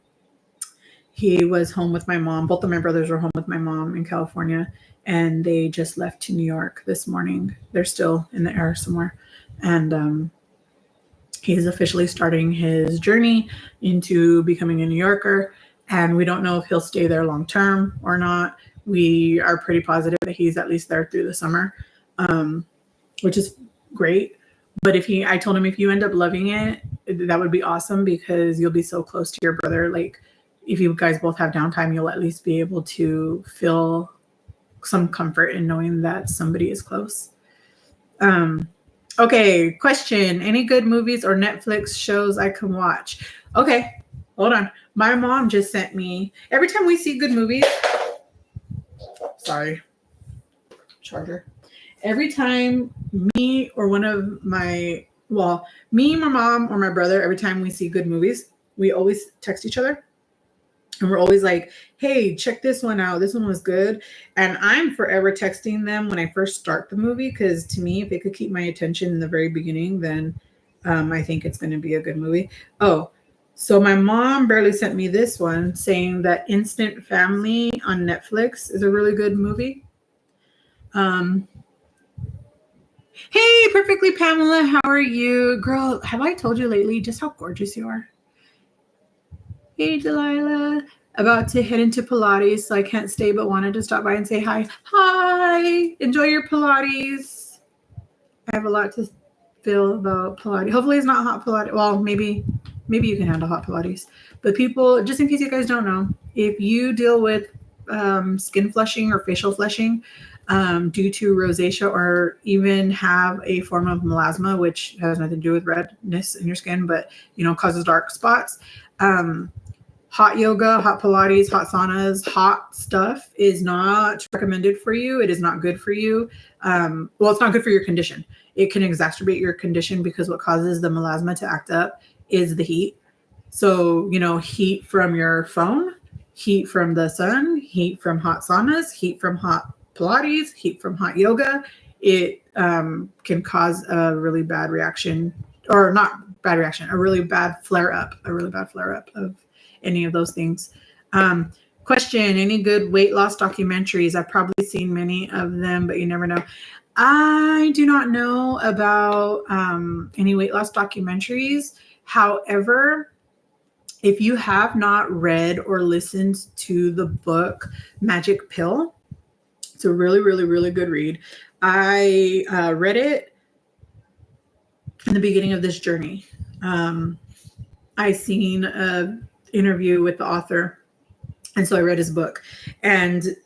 He was home with my mom. Both of my brothers were home with my mom in California, and they just left to New York this morning. They're still in the air somewhere. And he's officially starting his journey into becoming a New Yorker. And we don't know if he'll stay there long term or not. We are pretty positive that he's at least there through the summer, which is great. But I told him if you end up loving it, that would be awesome because you'll be so close to your brother. Like if you guys both have downtime, you'll at least be able to feel some comfort in knowing that somebody is close. Okay, question. Any good movies or Netflix shows I can watch? Okay, hold on. My mom just sent me, every time we see good movies, sorry, charger. Every time me or one of my, well, me, my mom, or my brother, every time we see good movies, we always text each other. And we're always like, hey, check this one out. This one was good. And I'm forever texting them when I first start the movie because to me, if it could keep my attention in the very beginning, then I think it's going to be a good movie. Oh, so my mom barely sent me this one saying that Instant Family on Netflix is a really good movie. Hey, Perfectly Pamela, how are you? Girl, have I told you lately just how gorgeous you are? Hey, Delilah. About to head into Pilates, so I can't stay, but wanted to stop by and say hi. Hi. Enjoy your Pilates. I have a lot to feel about Pilates. Hopefully it's not hot Pilates. Well, maybe you can handle hot Pilates. But people, just in case you guys don't know, if you deal with skin flushing or facial flushing due to rosacea or even have a form of melasma, which has nothing to do with redness in your skin, but causes dark spots. Hot yoga, hot Pilates, hot saunas, hot stuff is not recommended for you. It is not good for you. Well, it's not good for your condition. It can exacerbate your condition because what causes the melasma to act up is the heat. So, heat from your phone, heat from the sun, heat from hot saunas, heat from hot Pilates, heat from hot yoga. It can cause a really bad reaction, or not bad reaction, a really bad flare up of any of those things. Question, any good weight loss documentaries? I've probably seen many of them, but you never know. I do not know about any weight loss documentaries. However, if you have not read or listened to the book Magic Pill, it's a really, really, really good read. I read it in the beginning of this journey. I seen an interview with the author, and so I read his book. And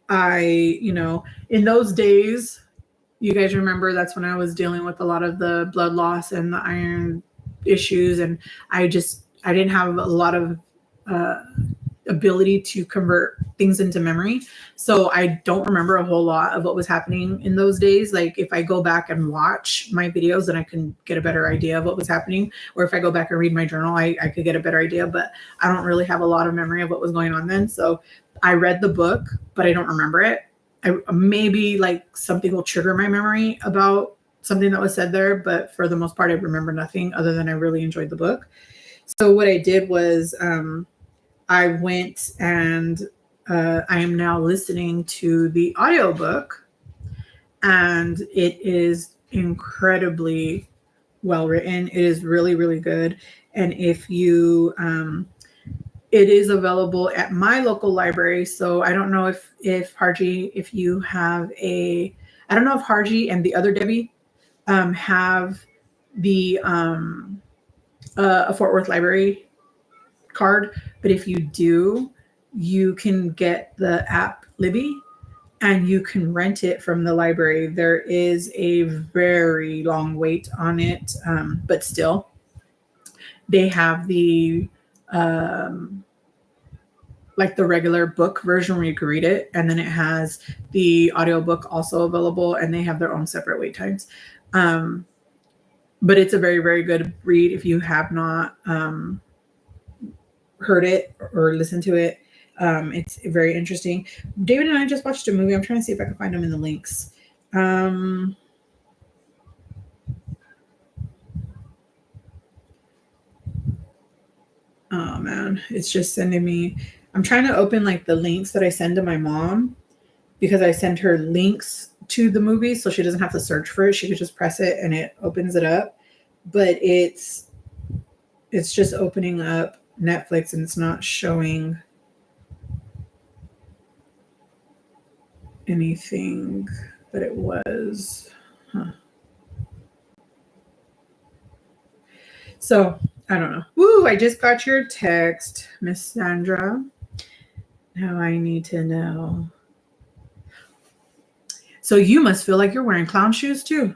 I, in those days, you guys remember that's when I was dealing with a lot of the blood loss and the iron issues, and I didn't have a lot of ability to convert things into memory. So I don't remember a whole lot of what was happening in those days. Like if I go back and watch my videos, then I can get a better idea of what was happening. Or if I go back and read my journal, I could get a better idea, but I don't really have a lot of memory of what was going on then. So I read the book, but I don't remember it. Maybe like something will trigger my memory about something that was said there, but for the most part, I remember nothing other than I really enjoyed the book. So what I did was, I went and I am now listening to the audiobook, and it is incredibly well written. It is really, really good. And if you, it is available at my local library. So I don't know if Harji, if you have I don't know if Harji and the other Debbie have the a Fort Worth library card, but if you do, you can get the app Libby and you can rent it from the library. There is a very long wait on it, but still, they have the like the regular book version where you can read it, and then it has the audiobook also available, and they have their own separate wait times. But it's a very, very good read if you have not heard it or listened to it. It's very interesting. David and I just watched a movie. I'm trying to see if I can find them in the links. Oh man, it's just sending me. I'm trying to open like the links that I send to my mom because I send her links to the movie so she doesn't have to search for it. She could just press it and it opens it up. But it's just opening up Netflix and it's not showing anything that it was. So I don't know. Woo, I just got your text, Miss Sandra. Now I need to know. So you must feel like you're wearing clown shoes too.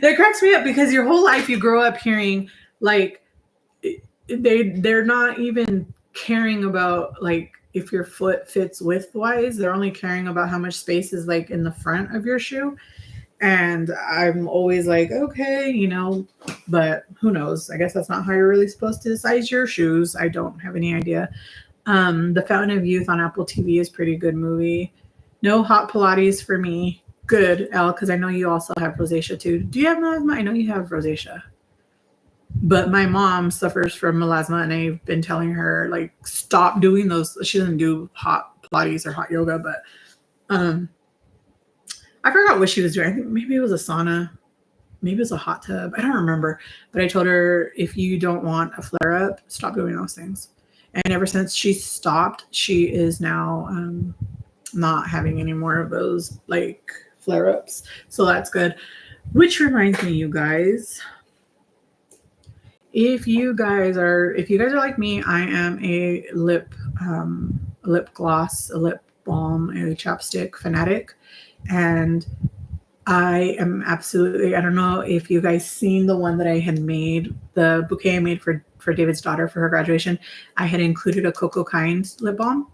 That cracks me up because your whole life you grow up hearing like they're not even caring about like if your foot fits width-wise. They're only caring about how much space is like in the front of your shoe. And I'm always like, okay, you know, but who knows? I guess that's not how you're really supposed to size your shoes. I don't have any idea. The Fountain of Youth on Apple TV is pretty good movie. No hot Pilates for me. Good, Elle, because I know you also have rosacea too. Do you have melasma? I know you have rosacea. But my mom suffers from melasma, and I've been telling her, like, stop doing those. She doesn't do hot Pilates or hot yoga, but I forgot what she was doing. I think maybe it was a sauna. Maybe it was a hot tub. I don't remember. But I told her, if you don't want a flare-up, stop doing those things. And ever since she stopped, she is now not having any more of those, like, flare-ups. So that's good. Which reminds me, you guys, if you guys are like me, I am a lip gloss, a lip balm, a chapstick fanatic. And I am absolutely, I don't know if you guys seen the one that I had made, the bouquet I made for David's daughter for her graduation. I had included a Cocoa Kind lip balm.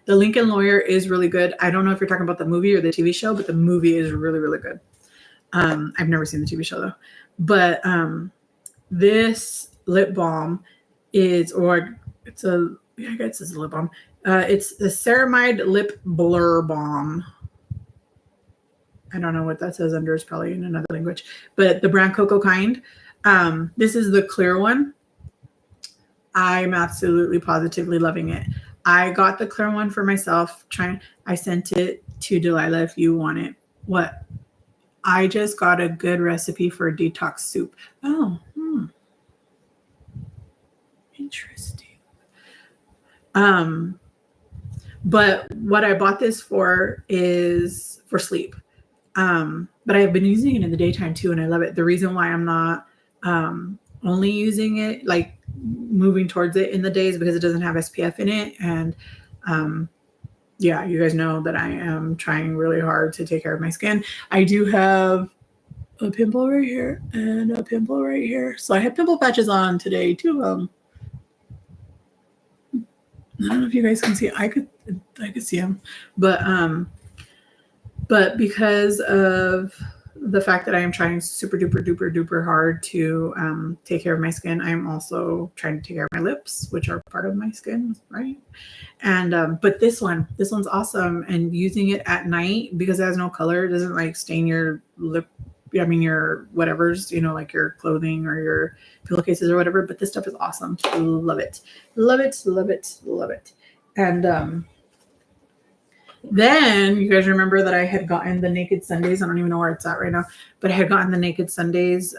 The Lincoln Lawyer is really good. I don't know if you're talking about the movie or the TV show, but the movie is really, really good. I've never seen the TV show though. But this lip balm is, or it's a, I guess it's a lip balm. It's the Ceramide Lip Blur Balm. I don't know what that says under. It's probably in another language. But the brand Cocoa Kind. This is the clear one. I'm absolutely positively loving it. I got the clear one for myself. I sent it to Delilah if you want it. What? I just got a good recipe for a detox soup. Oh, interesting. But what I bought this for is for sleep. But I've been using it in the daytime too, and I love it. The reason why I'm not only using it, like moving towards it in the day, is because it doesn't have SPF in it. And yeah, you guys know that I am trying really hard to take care of my skin. I do have a pimple right here and a pimple right here. So I have pimple patches on today, two of them. I don't know if you guys can see it. I could see them, but because of the fact that I am trying super duper duper duper hard to take care of my skin, I'm also trying to take care of my lips, which are part of my skin, right? And but this one's awesome. And using it at night, because it has no color, it doesn't like stain your lip. I mean, your whatever's, you know, like your clothing or your pillowcases or whatever. But this stuff is awesome. Love it. Love it. Love it. Love it. And then you guys remember that I had gotten the Naked Sundays. I don't even know where it's at right now, but I had gotten the Naked Sundays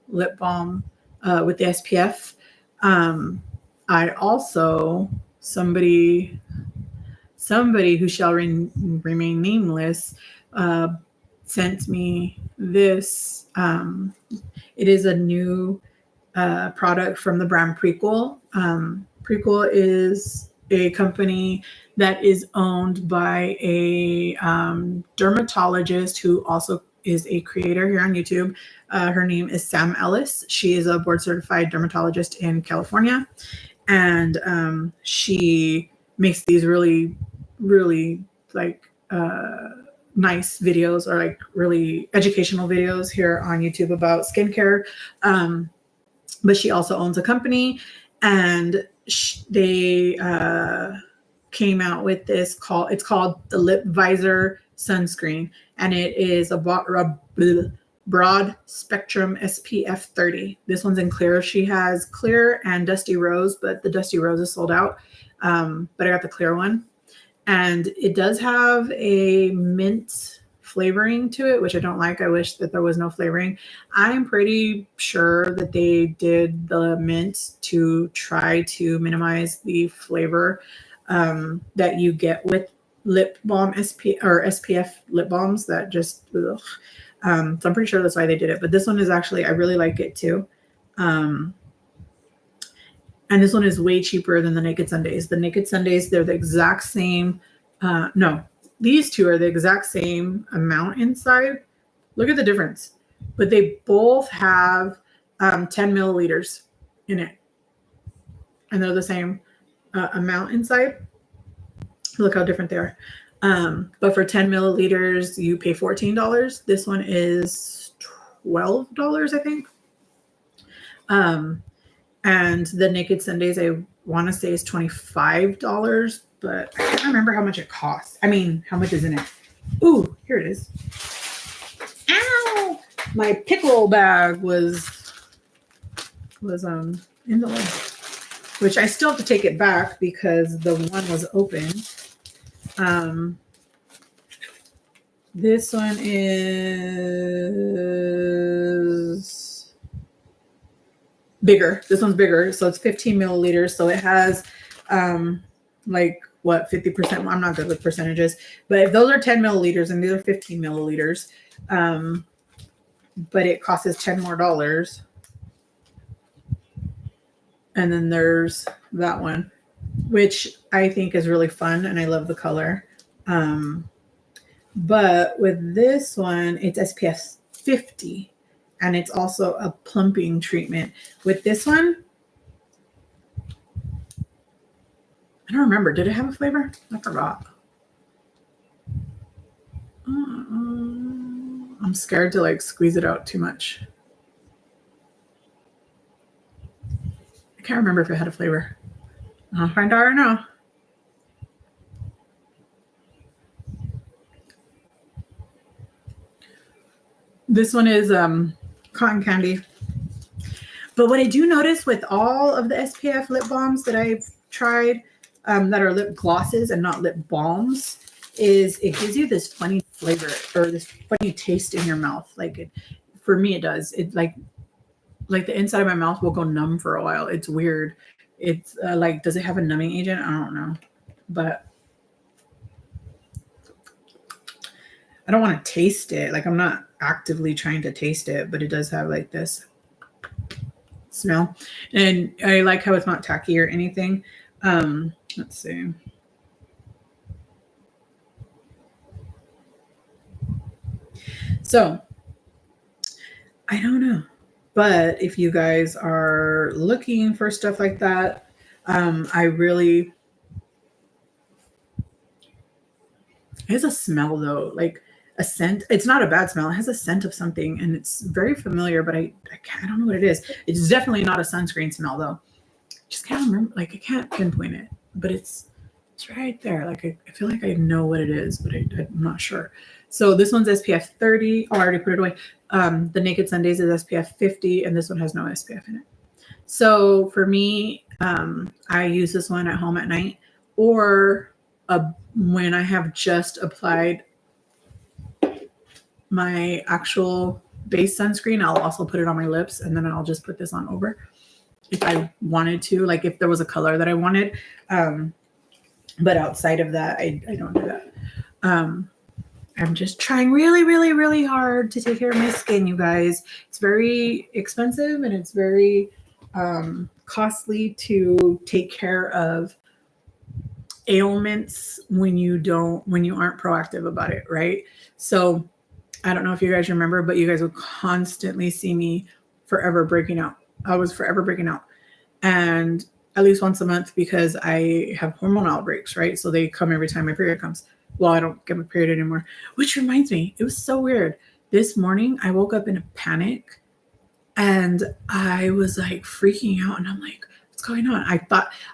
lip balm with the SPF. I also, somebody who shall remain nameless sent me this. It is a new product from the brand Prequel. Prequel is a company that is owned by a dermatologist who also is a creator here on YouTube. Her name is Sam Ellis. She is a board certified dermatologist in California. And she makes these really, really like nice videos, or like really educational videos here on YouTube about skincare. But she also owns a company, and they came out with this it's called the Lip Visor Sunscreen, and it is a broad spectrum SPF 30. This one's in clear. She has clear and dusty rose, but the dusty rose is sold out. But I got the clear one, and it does have a mint flavoring to it, which I don't like. I wish that there was no flavoring. I'm pretty sure that they did the mint to try to minimize the flavor that you get with lip balm SPF lip balms that just, ugh. So I'm pretty sure that's why they did it. But this one is actually, I really like it too. And this one is way cheaper than the Naked Sundays. The Naked Sundays, they're the exact same. No, these two are the exact same amount inside. Look at the difference. but they both have 10 milliliters in it. And they're the same amount inside. Look how different they are. But for 10 milliliters, you pay $14. This one is $12, I think. And the Naked Sundays, I want to say is $25, but I can't remember how much it costs. I mean, how much is in it? Ooh, here it is. Ow! My pickle bag was in the way, which I still have to take it back because the one was open. This one is bigger. This one's bigger, so it's 15 milliliters. So it has like what, 50%. I'm not good with percentages, but if those are 10 milliliters and these are 15 milliliters, but it costs us $10 more. And then there's that one, which I think is really fun, and I love the color. But with this one, it's SPF 50, and it's also a plumping treatment. With this one, I don't remember. Did it have a flavor? I forgot. I'm scared to like squeeze it out too much. I can't remember if it had a flavor. I'll find out right now. This one is cotton candy. But what I do notice with all of the SPF lip balms that I've tried, that are lip glosses and not lip balms, is it gives you this funny flavor or this funny taste in your mouth. Like for me, it does. It like the inside of my mouth will go numb for a while. It's weird. It's like, does it have a numbing agent? I don't know, but I don't want to taste it. Like, I'm not actively trying to taste it, but it does have like this smell, and I like how it's not tacky or anything. Let's see. So I don't know, but if you guys are looking for stuff like that, it has a smell though, like a scent. It's not a bad smell. It has a scent of something, and it's very familiar, but I don't know what it is. It's definitely not a sunscreen smell though. Just can't remember. Like, I can't pinpoint it, but it's right there. Like, I feel like I know what it is, but I'm not sure. So this one's SPF 30. Oh, I already put it away. The Naked Sundays is SPF 50, and this one has no SPF in it. So for me, I use this one at home at night, or when I have just applied my actual base sunscreen, I'll also put it on my lips, and then I'll just put this on over if I wanted to, like if there was a color that I wanted. But outside of that, I don't do that. I'm just trying really, really, really hard to take care of my skin, you guys. It's very expensive, and it's very costly to take care of ailments when you aren't proactive about it, right? So I don't know if you guys remember, but you guys would constantly see me forever breaking out. I was forever breaking out, and at least once a month, because I have hormonal outbreaks, right? So they come every time my period comes. Well, I don't get my period anymore, which reminds me, it was so weird. This morning, I woke up in a panic, and I was like freaking out, and I'm like, what's going on?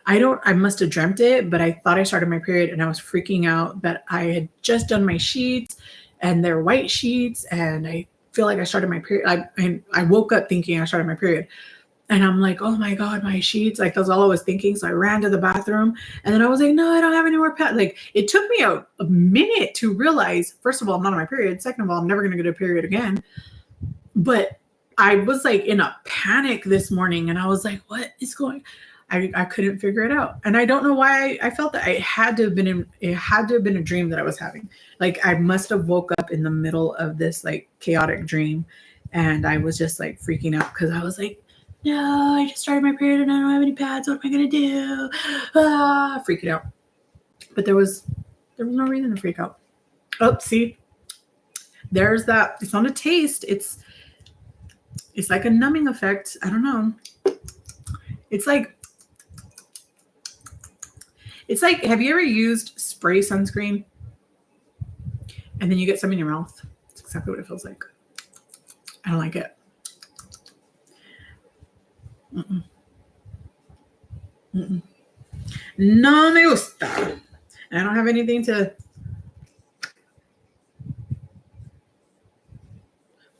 I must have dreamt it, but I thought I started my period, and I was freaking out that I had just done my sheets, and they're white sheets, and I feel like I started my period. I woke up thinking I started my period. And I'm like, oh my God, my sheets. Like, that's all I was thinking. So I ran to the bathroom, and then I was like, no, I don't have any more pads. Like, it took me a minute to realize, first of all, I'm not on my period. Second of all, I'm never going to get a period again. But I was like in a panic this morning, and I was like, what is going? I couldn't figure it out. And I don't know why I felt that. It had to have been a dream that I was having. Like, I must have woke up in the middle of this like chaotic dream, and I was just like freaking out because I was like, no, I just started my period and I don't have any pads. What am I going to do? Freaking out. But there was no reason to freak out. Oh, see, there's that. It's not a taste. It's It's like a numbing effect. I don't know. It's like, have you ever used spray sunscreen and then you get some in your mouth? It's exactly what it feels like. I don't like it. Mm-mm. Mm-mm. No me gusta. I don't have anything to.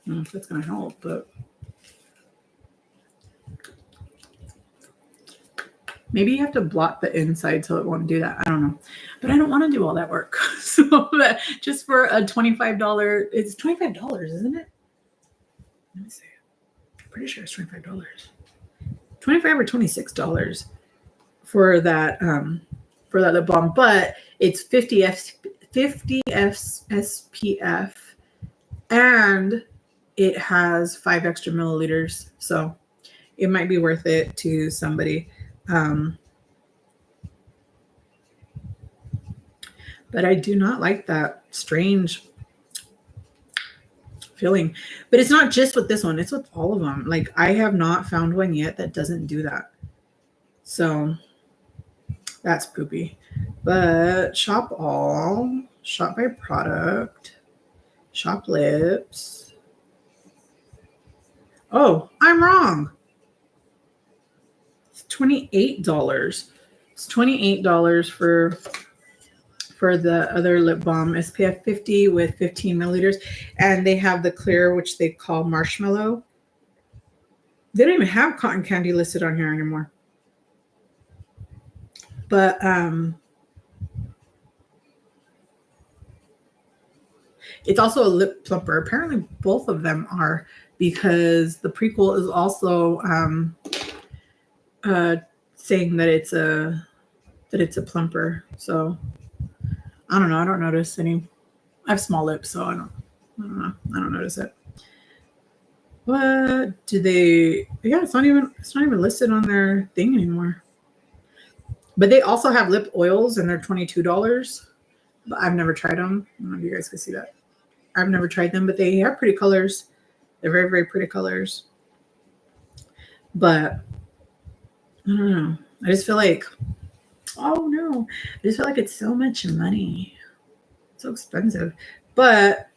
I don't know if that's going to help, but maybe you have to blot the inside so it won't do that. I don't know. But I don't want to do all that work. So that just for a $25, it's $25, isn't it? Let me see. I'm pretty sure it's $25. $25 or $26 for that lip balm, but it's 50 SPF and it has 5 extra milliliters, so it might be worth it to somebody. But I do not like that strange feeling. But it's not just with this one, it's with all of them. Like, I have not found one yet that doesn't do that. So that's poopy. But shop all, shop by product, shop lips. Oh, I'm wrong. It's $28. It's $28 for the other lip balm, SPF 50 with 15 milliliters. And they have the clear, which they call marshmallow. They don't even have cotton candy listed on here anymore. But it's also a lip plumper. Apparently both of them are, because the prequel is also saying that it's a plumper. So I don't know. I don't notice any. I have small lips, so I don't know. I don't notice it. What do they? Yeah, it's not even listed on their thing anymore. But they also have lip oils, and they're $22. But I've never tried them. I don't know if you guys can see that. I've never tried them, but they have pretty colors. They're very, very pretty colors. But I don't know. I just feel like, oh no, I just feel like it's so much money. It's so expensive. But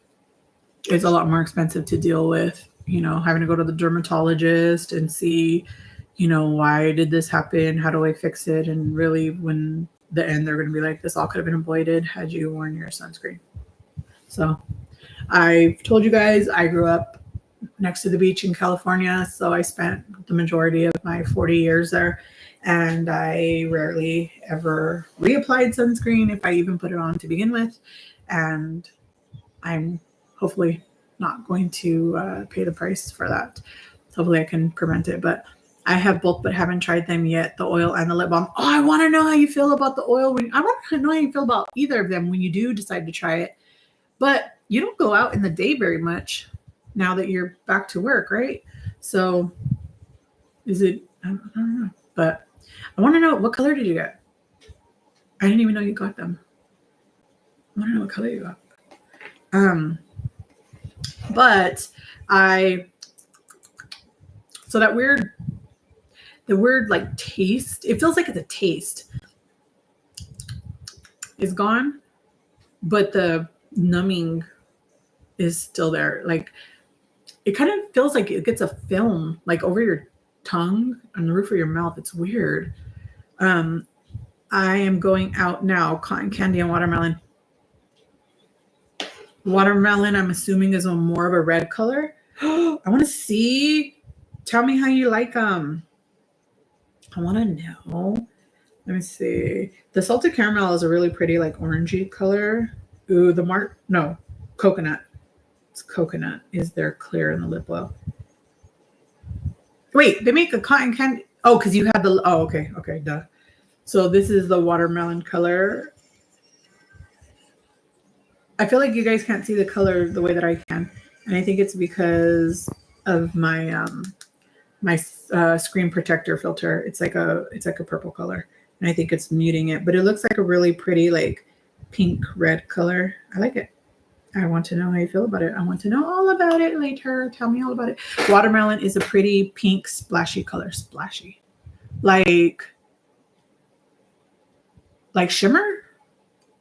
it's a lot more expensive to deal with, having to go to the dermatologist and see, why did this happen? How do I fix it? And really, when the end, they're going to be like, this all could have been avoided had you worn your sunscreen. So I've told you guys, I grew up next to the beach in California. So I spent the majority of my 40 years there. And I rarely ever reapplied sunscreen, if I even put it on to begin with. And I'm hopefully not going to pay the price for that. Hopefully I can prevent it. But I have both, but haven't tried them yet, the oil and the lip balm. Oh, I want to know how you feel about the oil. I want to know how you feel about either of them when you do decide to try it. But you don't go out in the day very much now that you're back to work, right? So is it, I don't know. But I want to know, what color did you get? I didn't even know you got them. I want to know what color you got. But so the weird like taste, it feels like it's a taste, is gone, but the numbing is still there. Like, it kind of feels like it gets a film like over your tongue on the roof of your mouth. It's weird. I am going out now. Cotton candy and watermelon. Watermelon, I'm assuming, is more of a red color. I want to see. Tell me how you like them. I want to know. Let me see. The salted caramel is a really pretty, like, orangey color. Ooh, coconut. It's coconut is their clear in the lip oil. Wait, they make a cotton candy. Oh, because you have the. Oh, okay, duh. So this is the watermelon color. I feel like you guys can't see the color the way that I can, and I think it's because of my my screen protector filter. It's like a purple color, and I think it's muting it. But it looks like a really pretty, like, pink red color. I like it. I want to know how you feel about it. I want to know all about it later. Tell me all about it. Watermelon is a pretty pink, splashy color. Splashy. Like shimmer?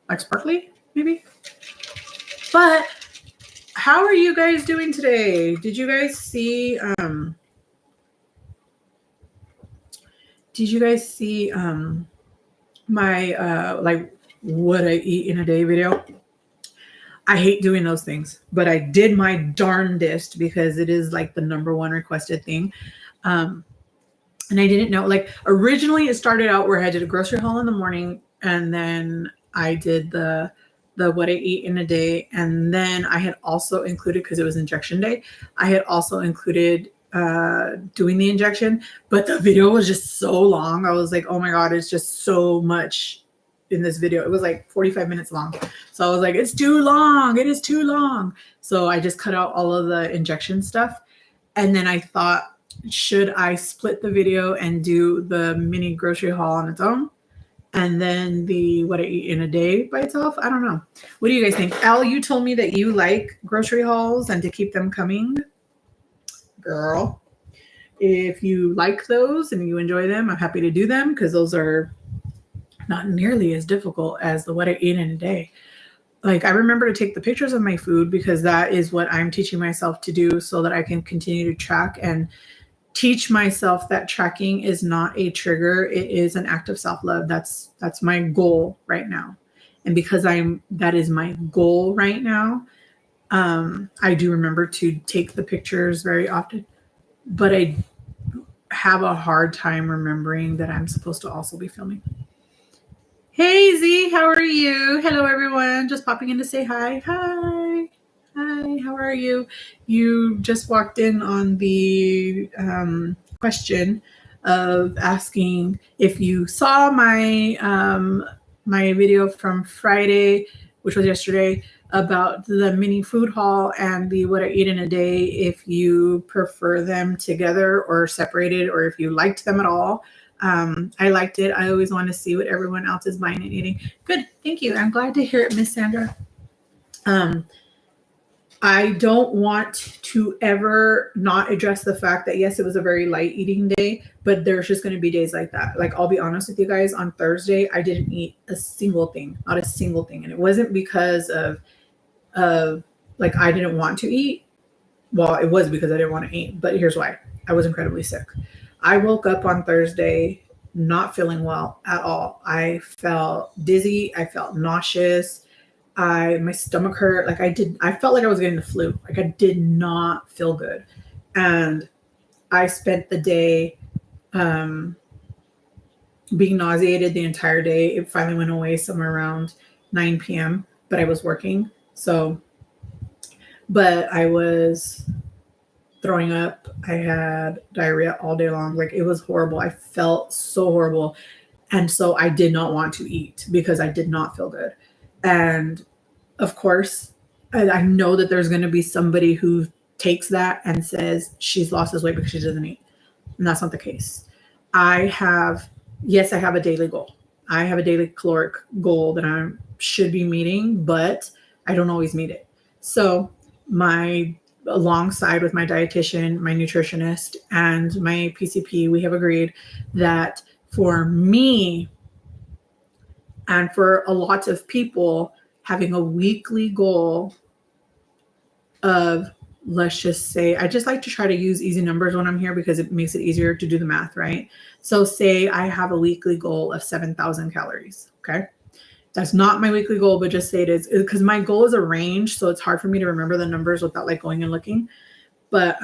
Like sparkly, maybe? But how are you guys doing today? Did you guys see my like what I eat in a day video? I hate doing those things, but I did my darndest because it is like the number one requested thing. And I didn't know, like originally it started out where I did a grocery haul in the morning, and then I did the what I eat in a day. And then I had also included, because it was injection day, I had also included doing the injection, but the video was just so long. I was like, oh my God, it's just so much in this video. It was like 45 minutes long. So I was like, it's too long. It is too long. So I just cut out all of the injection stuff. And then I thought, should I split the video and do the mini grocery haul on its own? And then the what I eat in a day by itself? I don't know. What do you guys think? Al, you told me that you like grocery hauls and to keep them coming. Girl, if you like those and you enjoy them, I'm happy to do them, because those are not nearly as difficult as the what I eat in a day. Like, I remember to take the pictures of my food, because that is what I'm teaching myself to do, so that I can continue to track and teach myself that tracking is not a trigger. It is an act of self-love. That's my goal right now. And because that is my goal right now, I do remember to take the pictures very often, but I have a hard time remembering that I'm supposed to also be filming. Hey Z, how are you? Hello everyone, just popping in to say hi. Hi, how are you? You just walked in on the question of asking if you saw my my video from Friday, which was yesterday, about the mini food haul and the what I eat in a day, if you prefer them together or separated, or if you liked them at all. I liked it. I always want to see what everyone else is buying and eating. Good. Thank you. I'm glad to hear it, Miss Sandra. I don't want to ever not address the fact that, yes, it was a very light eating day, but there's just going to be days like that. Like, I'll be honest with you guys, on Thursday, I didn't eat a single thing, not a single thing. And it wasn't because of like, I didn't want to eat. Well, it was because I didn't want to eat, but here's why. I was incredibly sick. I woke up on Thursday not feeling well at all. I felt dizzy. I felt nauseous. My stomach hurt. Like, I felt like I was getting the flu. Like, I did not feel good. And I spent the day being nauseated the entire day. It finally went away somewhere around 9 p.m., but I was working. But I was throwing up. I had diarrhea all day long. Like, it was horrible. I felt so horrible. And so I did not want to eat because I did not feel good. And of course, I know that there's going to be somebody who takes that and says she's lost this weight because she doesn't eat. And that's not the case. I have a daily goal. I have a daily caloric goal that I should be meeting, but I don't always meet it. So alongside with my dietitian, my nutritionist, and my PCP, we have agreed that for me and for a lot of people, having a weekly goal of, let's just say, I just like to try to use easy numbers when I'm here because it makes it easier to do the math, right? So say I have a weekly goal of 7,000 calories, okay? That's not my weekly goal, but just say it is, because my goal is a range, so it's hard for me to remember the numbers without like going and looking. But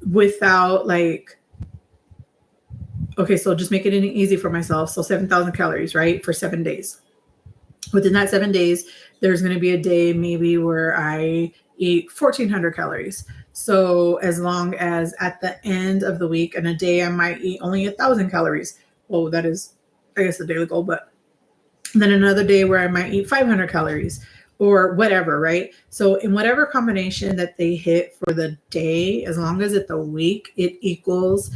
without like, okay, so just make it easy for myself. So 7,000 calories, right, for 7 days. Within that 7 days, there's going to be a day maybe where I eat 1,400 calories. So as long as at the end of the week and a day I might eat only 1,000 calories. Well, that is, I guess, the daily goal, but then another day where I might eat 500 calories or whatever, right? So in whatever combination that they hit for the day, as long as at the week it equals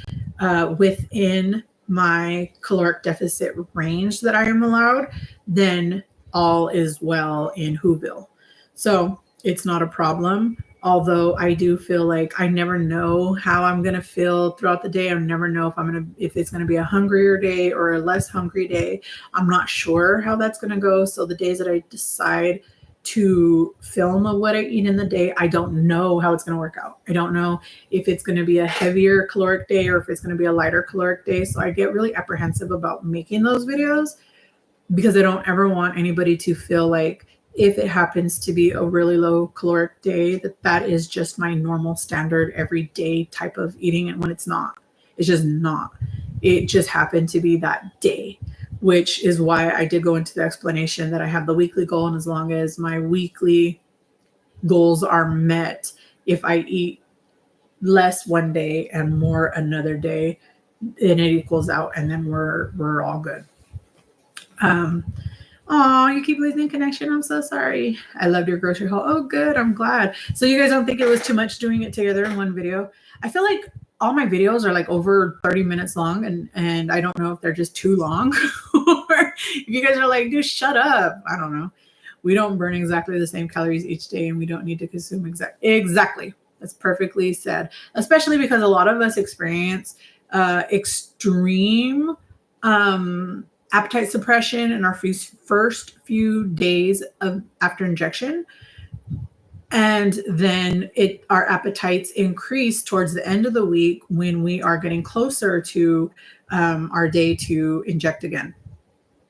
within my caloric deficit range that I am allowed, then all is well in Whoville. So it's not a problem. Although I do feel like I never know how I'm gonna feel throughout the day. I never know if it's gonna be a hungrier day or a less hungry day. I'm not sure how that's gonna go. So the days that I decide to film of what I eat in the day, I don't know how it's gonna work out. I don't know if it's gonna be a heavier caloric day or if it's gonna be a lighter caloric day. So I get really apprehensive about making those videos because I don't ever want anybody to feel like if it happens to be a really low caloric day, that is just my normal standard everyday type of eating. And when it's not, it's just not. It just happened to be that day, which is why I did go into the explanation that I have the weekly goal. And as long as my weekly goals are met, if I eat less one day and more another day, then it equals out and then we're all good. Oh, you keep losing connection. I'm so sorry. I loved your grocery haul. Oh, good. I'm glad. So you guys don't think it was too much doing it together in one video? I feel like all my videos are like over 30 minutes long, and I don't know if they're just too long or if you guys are like, dude, shut up. I don't know. We don't burn exactly the same calories each day, and we don't need to consume exactly. That's perfectly said, especially because a lot of us experience extreme appetite suppression in our first few days after injection. And then our appetites increase towards the end of the week when we are getting closer to our day to inject again.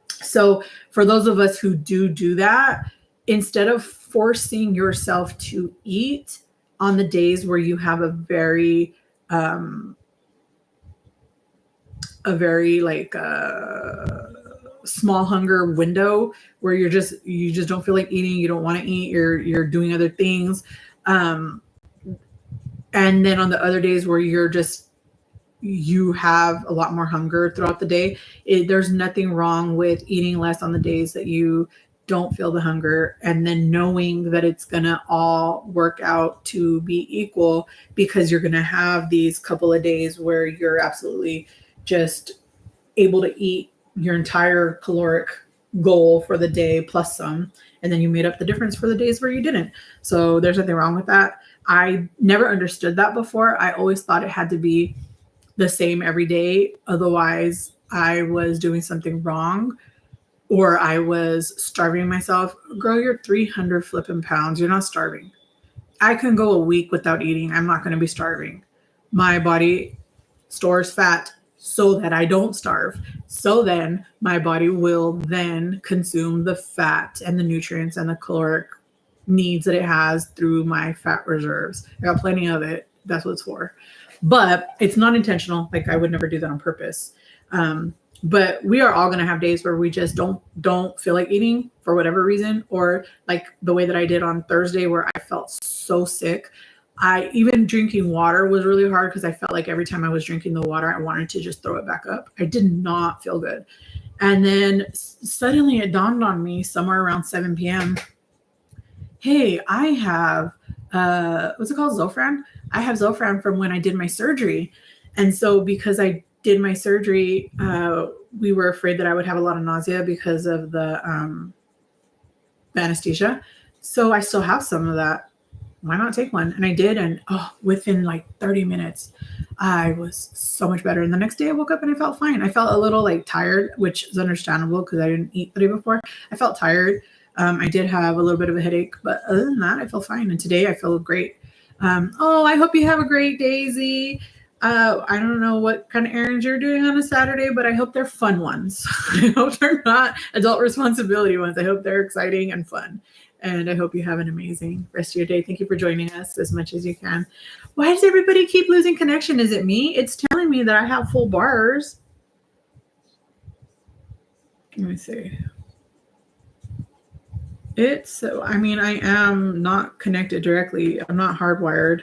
So for those of us who do that, instead of forcing yourself to eat on the days where you have a very like small hunger window where you just don't feel like eating, you don't want to eat, you're doing other things, and then on the other days where you have a lot more hunger throughout the day, there's nothing wrong with eating less on the days that you don't feel the hunger, and then knowing that it's gonna all work out to be equal because you're gonna have these couple of days where you're absolutely just able to eat your entire caloric goal for the day plus some, and then you made up the difference for the days where you didn't. So there's nothing wrong with that. I never understood that before. I always thought it had to be the same every day. Otherwise, I was doing something wrong or I was starving myself. Girl, you're 300 flipping pounds. You're not starving. I can go a week without eating. I'm not going to be starving. My body stores fat so that I don't starve. So then my body will then consume the fat and the nutrients and the caloric needs that it has through my fat reserves. I got plenty of it. That's what it's for. But it's not intentional. Like I would never do that on purpose. But we are all going to have days where we just don't feel like eating for whatever reason, or like the way that I did on Thursday where I felt so sick. Even drinking water was really hard because I felt like every time I was drinking the water, I wanted to just throw it back up. I did not feel good. And then suddenly it dawned on me somewhere around 7 p.m. Hey, I have, what's it called? Zofran? I have Zofran from when I did my surgery. And so because I did my surgery, we were afraid that I would have a lot of nausea because of the anesthesia. So I still have some of that. Why not take one? And I did. And within like 30 minutes, I was so much better. And the next day I woke up and I felt fine. I felt a little like tired, which is understandable because I didn't eat the day before. I felt tired. I did have a little bit of a headache, but other than that, I feel fine. And today I feel great. I hope you have a great day, Z. I don't know what kind of errands you're doing on a Saturday, but I hope they're fun ones. I hope they're not adult responsibility ones. I hope they're exciting and fun. And I hope you have an amazing rest of your day. Thank you for joining us as much as you can. Why does everybody keep losing connection? Is it me? It's telling me that I have full bars. Let me see. I am not connected directly. I'm not hardwired,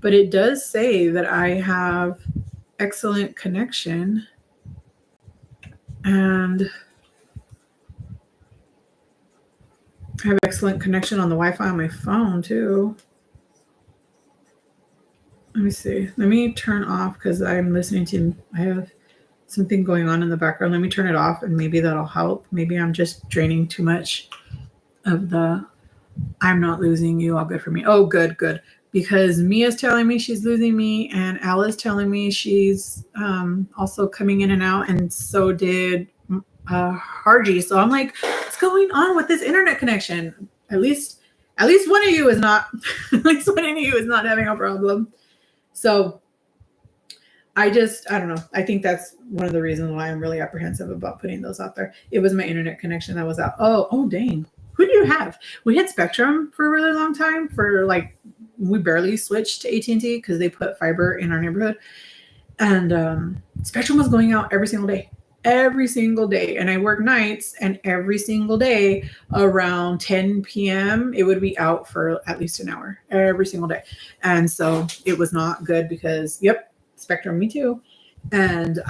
but it does say that I have excellent connection. And I have excellent connection on the Wi-Fi on my phone too. Let me see. Let me turn off because I'm listening to, I have something going on in the background. Let me turn it off and maybe that'll help. Maybe I'm just draining too much of the I'm not losing you. All good for me. Oh, good, good. Because Mia's telling me she's losing me, and Alice telling me she's also coming in and out, and so did Harji. So I'm like, what's going on with this internet connection? At least one of you is not. At least one of you is not having a problem. So I don't know. I think that's one of the reasons why I'm really apprehensive about putting those out there. It was my internet connection that was out. Oh, dang. Who do you have? We had Spectrum for a really long time. We barely switched to AT&T because they put fiber in our neighborhood. And Spectrum was going out every single day. And I work nights, and every single day around 10 p.m. it would be out for at least an hour every single day. And so it was not good because, yep, Spectrum, me too. And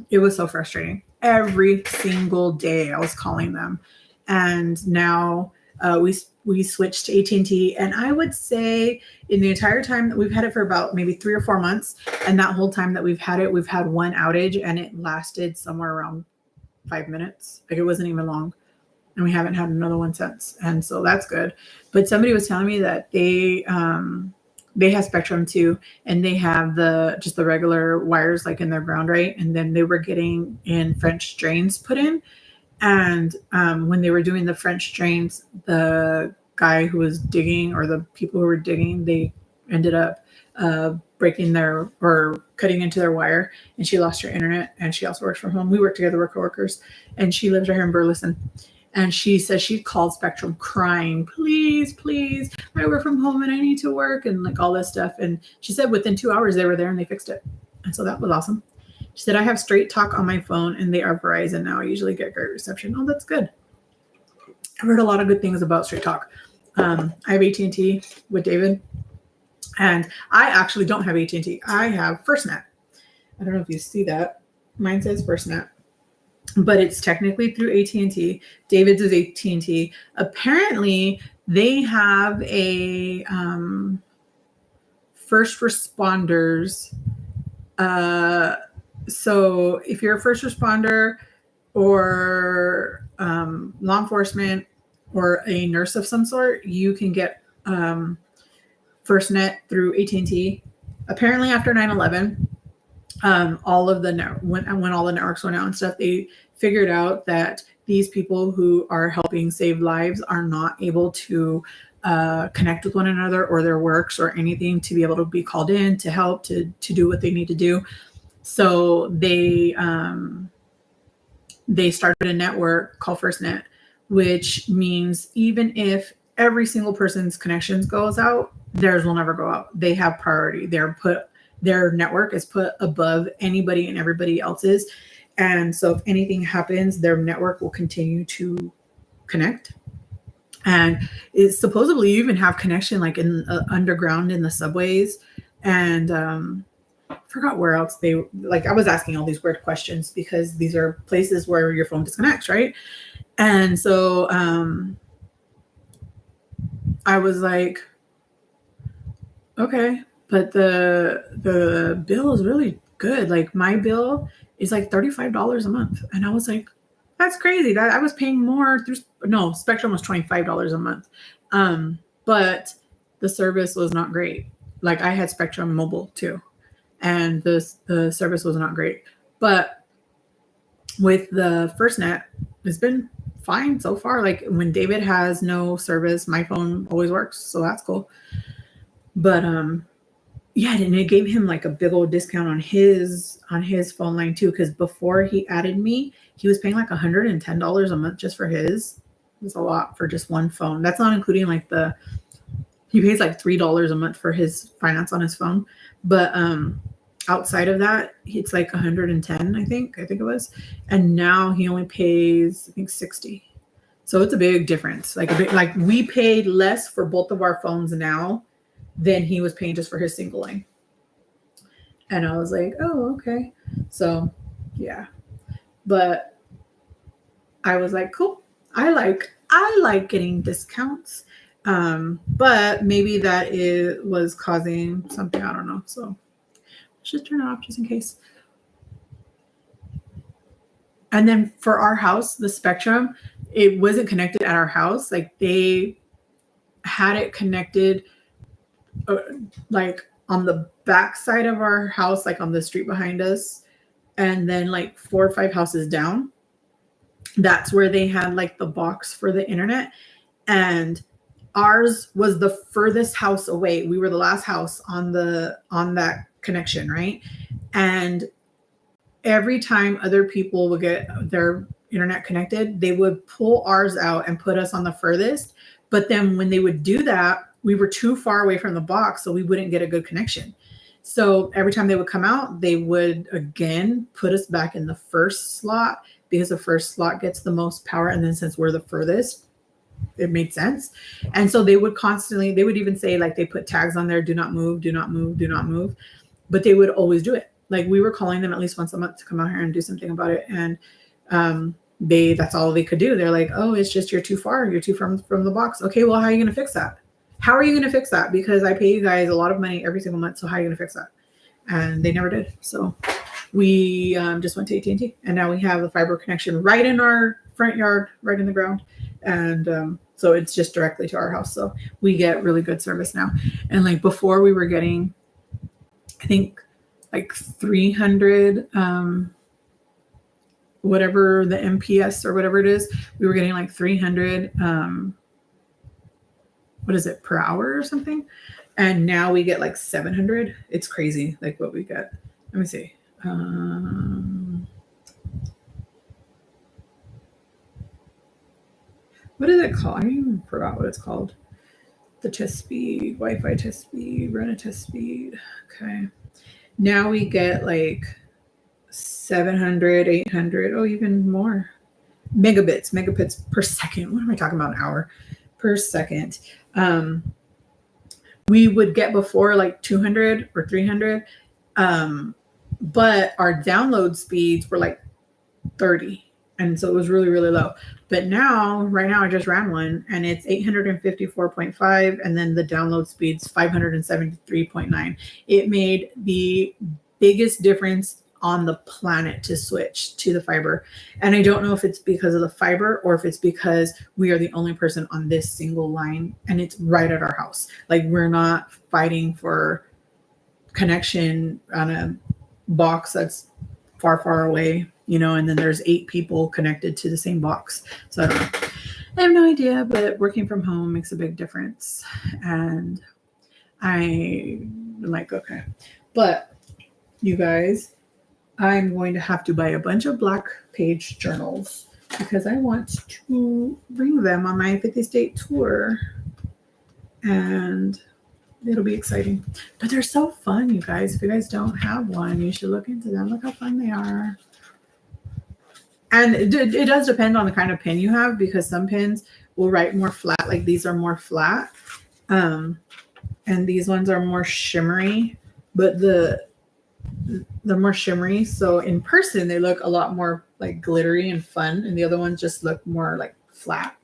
it was so frustrating. Every single day I was calling them. And now we switched to AT&T, and I would say in the entire time that we've had it for about maybe 3 or 4 months, and that whole time that we've had it, we've had one outage, and it lasted somewhere around 5 minutes. Like, it wasn't even long, and we haven't had another one since, and so that's good. But somebody was telling me that they have Spectrum too, and they have just the regular wires like in their ground, right? And then they were getting in French drains put in. And when they were doing the French drains, the guy who was digging, or the people who were digging, they ended up breaking or cutting into their wire, and she lost her internet. And she also works from home. We work together, we're coworkers, and she lives right here in Burleson. And she says she called Spectrum crying, please, I work from home and I need to work, and like all this stuff. And she said within 2 hours they were there and they fixed it. And so that was awesome. She said, I have Straight Talk on my phone, and they are Verizon now. I usually get great reception. Oh, that's good. I've heard a lot of good things about Straight Talk. I have AT&T with David, and I actually don't have AT&T. I have FirstNet. I don't know if you see that. Mine says FirstNet, but it's technically through AT&T. David's is AT&T. Apparently, they have a first responders. So if you're a first responder or law enforcement or a nurse of some sort, you can get FirstNet through AT&T. Apparently, after 9/11, all of when all the networks went out and stuff, they figured out that these people who are helping save lives are not able to connect with one another or their works or anything to be able to be called in to help to do what they need to do. So they started a network called FirstNet, which means even if every single person's connections goes out, theirs will never go out. They have priority. Their network is put above anybody and everybody else's. And so if anything happens, their network will continue to connect. And it's supposedly even have connection like in underground in the subways. And forgot where else I was asking all these weird questions because these are places where your phone disconnects, right? And so I was like, okay, but the bill is really good. Like, my bill is like $35 a month. And I was like, that's crazy. That I was paying more Spectrum was $25 a month. But the service was not great. Like, I had Spectrum Mobile too, and the service was not great. But with the FirstNet, it's been fine so far. Like, when David has no service, my phone always works, so that's cool. But yeah, and it gave him like a big old discount on his phone line too, because before he added me, he was paying like $110 a month just for his. It was a lot for just one phone. That's not including like he pays like $3 a month for his finance on his phone. But outside of that, it's like 110, I think it was. And now he only pays, I think, 60. So it's a big difference. Like we paid less for both of our phones now than he was paying just for his single line. And I was like, oh, okay. So yeah. But I was like, cool. I like getting discounts. But maybe that was causing something. I don't know. So let's just turn it off just in case. And then for our house, the Spectrum, it wasn't connected at our house. Like they had it connected like on the back side of our house, like on the street behind us, and then like 4 or 5 houses down. That's where they had like the box for the internet. And ours was the furthest house away. We were the last house on that connection, right? And every time other people would get their internet connected, they would pull ours out and put us on the furthest. But then when they would do that, we were too far away from the box, so we wouldn't get a good connection. So every time they would come out, they would again put us back in the first slot, because the first slot gets the most power. And then since we're the furthest, it made sense. And so they would even say, like, they put tags on there, do not move, do not move, do not move. But they would always do it. Like, we were calling them at least once a month to come out here and do something about it. And that's all they could do. They're like, oh, it's just, you're too far. You're too far from the box. Okay, well, how are you going to fix that? How are you going to fix that? Because I pay you guys a lot of money every single month. So how are you going to fix that? And they never did. So we just went to AT&T, and now we have a fiber connection right in our front yard, right in the ground. And so it's just directly to our house. So we get really good service now. And like before, we were getting, I think, like 300, whatever the MPS or whatever it is, we were getting like 300, per hour or something. And now we get like 700. It's crazy, like what we get. Let me see. What is it called? I even forgot what it's called. The test speed, Wi-Fi test speed, run a test speed. Okay. Now we get like 700, 800, oh, even more. Megabits per second. What am I talking about? An hour per second. We would get before like 200 or 300. But our download speeds were like 30. And so it was really, really low. But right now, I just ran one and it's 854.5. And then the download speed's 573.9. It made the biggest difference on the planet to switch to the fiber. And I don't know if it's because of the fiber or if it's because we are the only person on this single line and it's right at our house. Like, we're not fighting for connection on a box that's far, far away, and then there's 8 people connected to the same box. So I don't know. I have no idea, but working from home makes a big difference. And I'm like, okay. But you guys, I'm going to have to buy a bunch of black page journals because I want to bring them on my 50 state tour. And it'll be exciting. But they're so fun, you guys. If you guys don't have one, you should look into them. Look how fun they are. And it does depend on the kind of pen you have, because some pens will write more flat. Like these are more flat. And these ones are more shimmery. But they're more shimmery. So in person, they look a lot more like glittery and fun. And the other ones just look more like flat.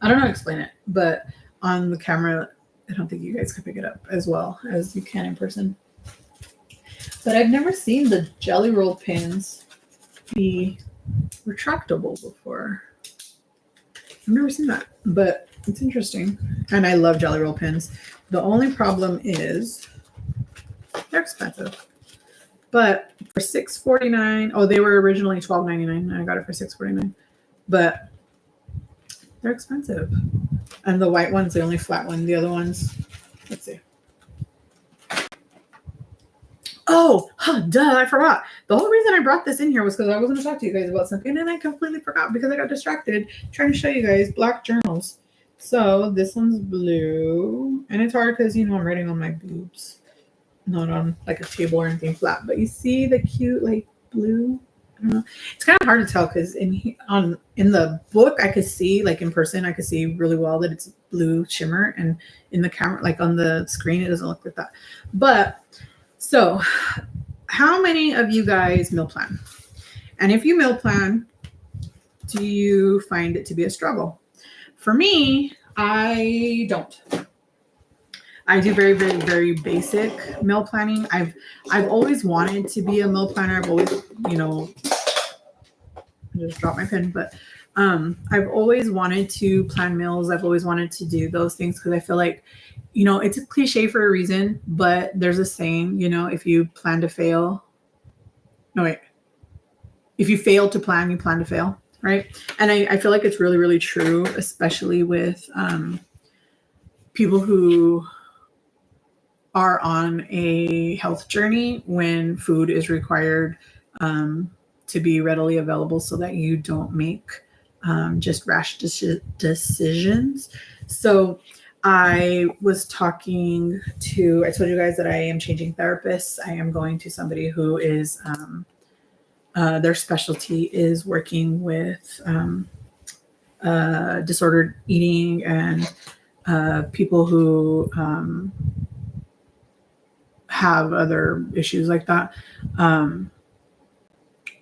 I don't know how to explain it. But on the camera, I don't think you guys can pick it up as well as you can in person. But I've never seen the Jelly Roll pins be retractable before. I've never seen that, but it's interesting. And I love Jelly Roll pins. The only problem is they're expensive. But for $6.49, they were originally $12.99, and I got it for $6.49. But they're expensive. And the white one's the only flat one. The other ones, let's see. Oh, I forgot. The whole reason I brought this in here was because I was going to talk to you guys about something, and I completely forgot because I got distracted trying to show you guys black journals. So this one's blue, and it's hard because, I'm writing on my boobs, not on like a table or anything flat. But you see the cute like blue? I don't know. It's kind of hard to tell because in the book I could see, like in person, I could see really well that it's blue shimmer, and in the camera, like on the screen, it doesn't look like that. But so, how many of you guys meal plan? And if you meal plan, do you find it to be a struggle? For me, I don't. I do very, very, very basic meal planning. I've always wanted to be a meal planner. I've always, I just dropped my pen, but I've always wanted to plan meals. I've always wanted to do those things because I feel like, it's a cliche for a reason, but there's a saying, if you plan to fail, no, wait, if you fail to plan, you plan to fail, right? And I feel like it's really, really true, especially with people who are on a health journey when food is required to be readily available so that you don't make just rash decisions. So I told you guys that I am changing therapists. I am going to somebody who is, their specialty is working with disordered eating and people who have other issues like that.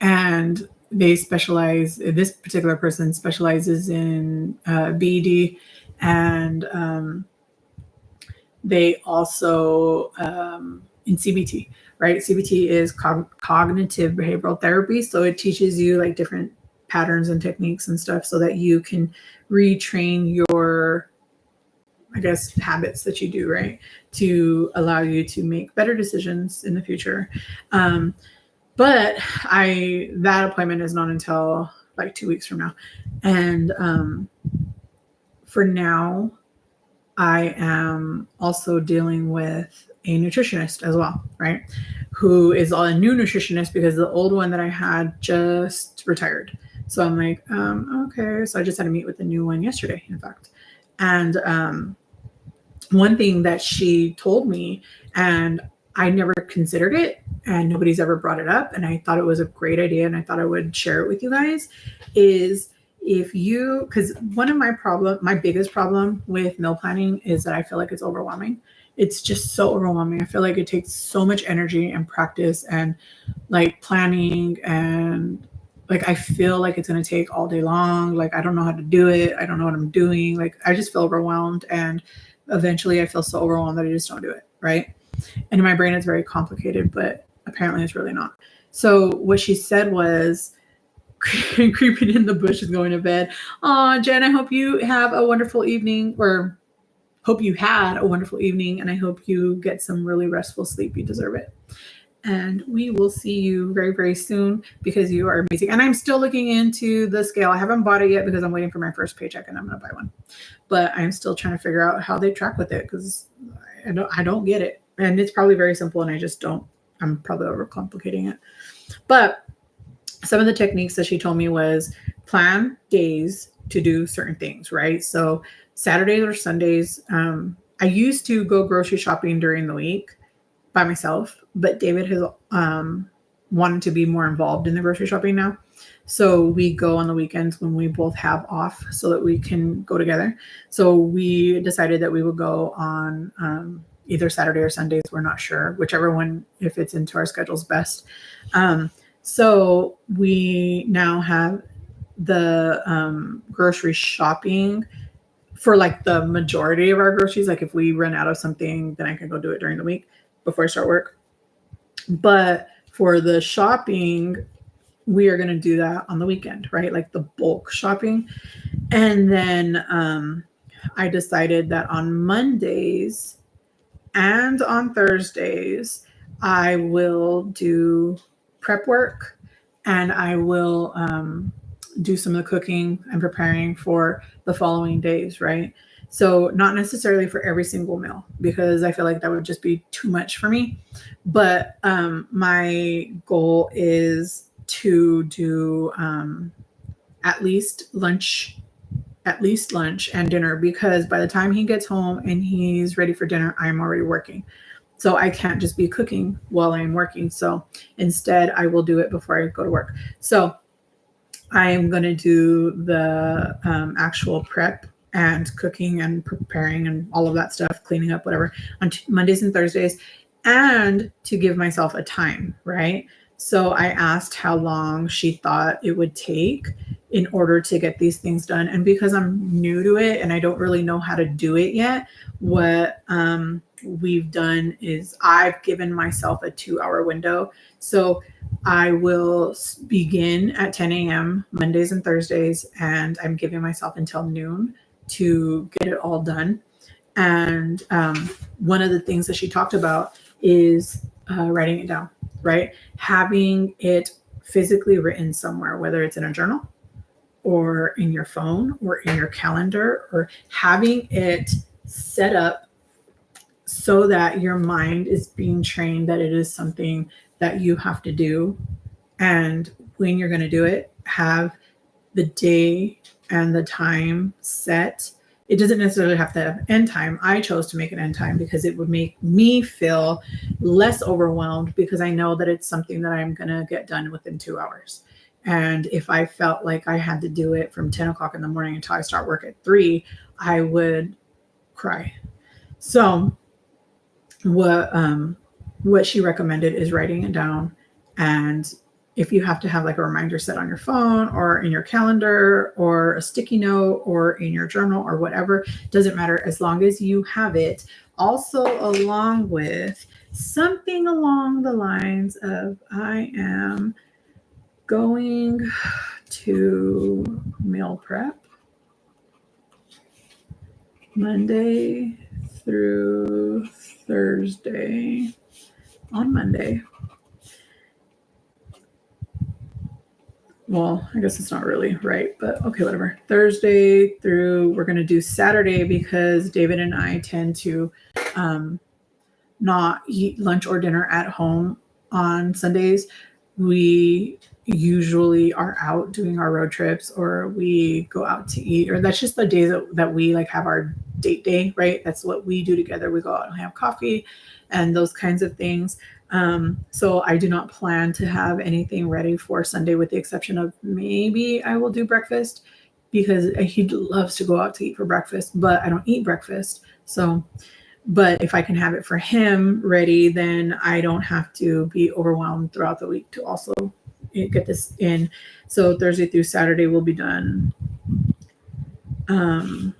And this particular person specializes in BED, and they also in CBT, right? CBT is cognitive behavioral therapy. So it teaches you like different patterns and techniques and stuff so that you can retrain your, I guess, habits that you do, right? To allow you to make better decisions in the future. But that appointment is not until like 2 weeks from now. And for now, I am also dealing with a nutritionist as well, right? Who is a new nutritionist because the old one that I had just retired. So I'm like, okay. So I just had to meet with the new one yesterday, in fact. And one thing that she told me, and I never considered it, and nobody's ever brought it up, and I thought it was a great idea, and I thought I would share it with you guys, is because one of my biggest problem with meal planning is that I feel like it's overwhelming. It's just so overwhelming. I feel like it takes so much energy and practice and like planning, and like I feel like it's going to take all day long. Like I don't know how to do it. I don't know what I'm doing. Like I just feel overwhelmed, and eventually I feel so overwhelmed that I just don't do it, right? And in my brain it's very complicated, but apparently it's really not. So what she said was, creeping in the bushes going to bed. Oh, Jen, I hope you have a wonderful evening, or hope you had a wonderful evening, and I hope you get some really restful sleep. You deserve it. And we will see you very, very soon because you are amazing. And I'm still looking into the scale. I haven't bought it yet because I'm waiting for my first paycheck and I'm going to buy one. But I'm still trying to figure out how they track with it because I don't get it. And it's probably very simple and I just don't. I'm probably overcomplicating it. But some of the techniques that she told me was plan days to do certain things, right? So Saturdays or Sundays, I used to go grocery shopping during the week by myself, but David has wanted to be more involved in the grocery shopping now. So we go on the weekends when we both have off so that we can go together. So we decided that we would go on either Saturday or Sundays. We're not sure, whichever one, if it's into our schedules, best. So we now have the grocery shopping for like the majority of our groceries. Like if we run out of something, then I can go do it during the week before I start work. But for the shopping, we are going to do that on the weekend, right? Like the bulk shopping. And then I decided that on Mondays and on Thursdays, I will do prep work and I will do some of the cooking and preparing for the following days, right? So not necessarily for every single meal because I feel like that would just be too much for me. But my goal is to do at least lunch and dinner, because by the time he gets home and he's ready for dinner, I'm already working. So I can't just be cooking while I'm working. So instead, I will do it before I go to work. So I am going to do the actual prep and cooking and preparing and all of that stuff, cleaning up, whatever, on Mondays and Thursdays, and to give myself a time, right? So I asked how long she thought it would take. in order to get these things done. And because I'm new to it and I don't really know how to do it yet, what we've done is I've given myself a 2-hour window. So I will begin at 10 a.m. Mondays and Thursdays, and I'm giving myself until noon to get it all done. And one of the things that she talked about is writing it down, right? Having it physically written somewhere, whether it's in a journal or in your phone or in your calendar, or having it set up so that your mind is being trained that it is something that you have to do. And when you're going to do it, have the day and the time set. It doesn't necessarily have to have end time. I chose to make an end time because it would make me feel less overwhelmed, because I know that it's something that I'm going to get done within 2 hours. And if I felt like I had to do it from 10 o'clock in the morning until I start work at 3, I would cry. So what she recommended is writing it down. And if you have to have like a reminder set on your phone or in your calendar or a sticky note or in your journal or whatever, doesn't matter, as long as you have it. Also, along with something along the lines of, I am going to meal prep Monday through Thursday. On Monday, well, I guess it's not really right, but okay, whatever. Thursday through, we're going to do Saturday because David and I tend to not eat lunch or dinner at home on Sundays. We usually are out doing our road trips, or we go out to eat, or that's just the days that we like have our date day, right? That's what we do together. We go out and have coffee and those kinds of things. So I do not plan to have anything ready for Sunday, with the exception of maybe I will do breakfast, because he loves to go out to eat for breakfast, but I don't eat breakfast. So, but if I can have it for him ready, then I don't have to be overwhelmed throughout the week to also get this in. So Thursday through Saturday will be done. Done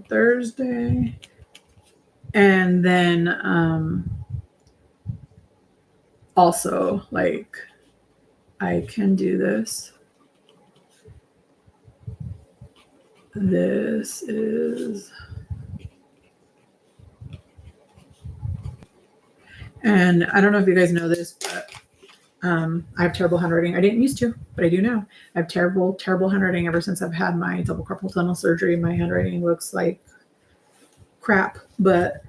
Thursday. And then also, like, I can do this. This is, and I don't know if you guys know this, but I have terrible handwriting. I didn't used to, but I do now. I have terrible, terrible handwriting ever since I've had my double carpal tunnel surgery. My handwriting looks like crap, but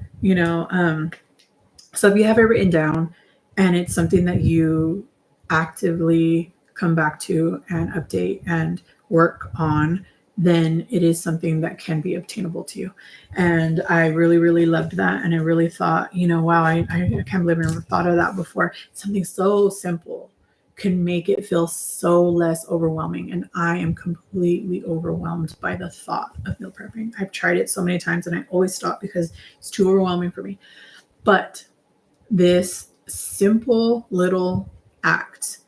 so if you have it written down and it's something that you actively come back to and update and work on, then it is something that can be obtainable to you. And I really, really loved that. And I really thought, wow, I can't believe I never thought of that before. Something so simple can make it feel so less overwhelming. And I am completely overwhelmed by the thought of meal prepping. I've tried it so many times and I always stop because it's too overwhelming for me. But this simple little act,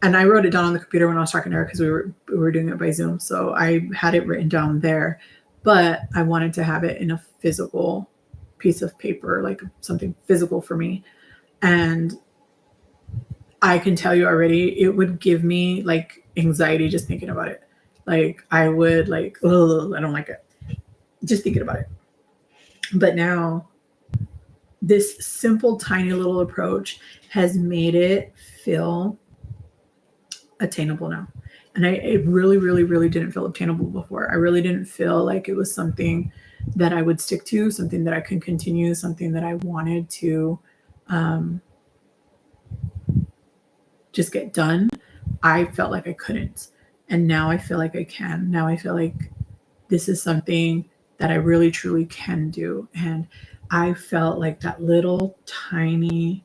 and I wrote it down on the computer when I was talking to her because we were doing it by Zoom. So I had it written down there, but I wanted to have it in a physical piece of paper, like something physical for me. And I can tell you already, it would give me like anxiety just thinking about it. Like I would like, oh, I don't like it. Just thinking about it. But now this simple, tiny little approach has made it feel attainable now. And it really, really, really didn't feel obtainable before. I really didn't feel like it was something that I would stick to, something that I can continue, something that I wanted to just get done. I felt like I couldn't. And now I feel like I can. Now I feel like this is something that I really, truly can do. And I felt like that little tiny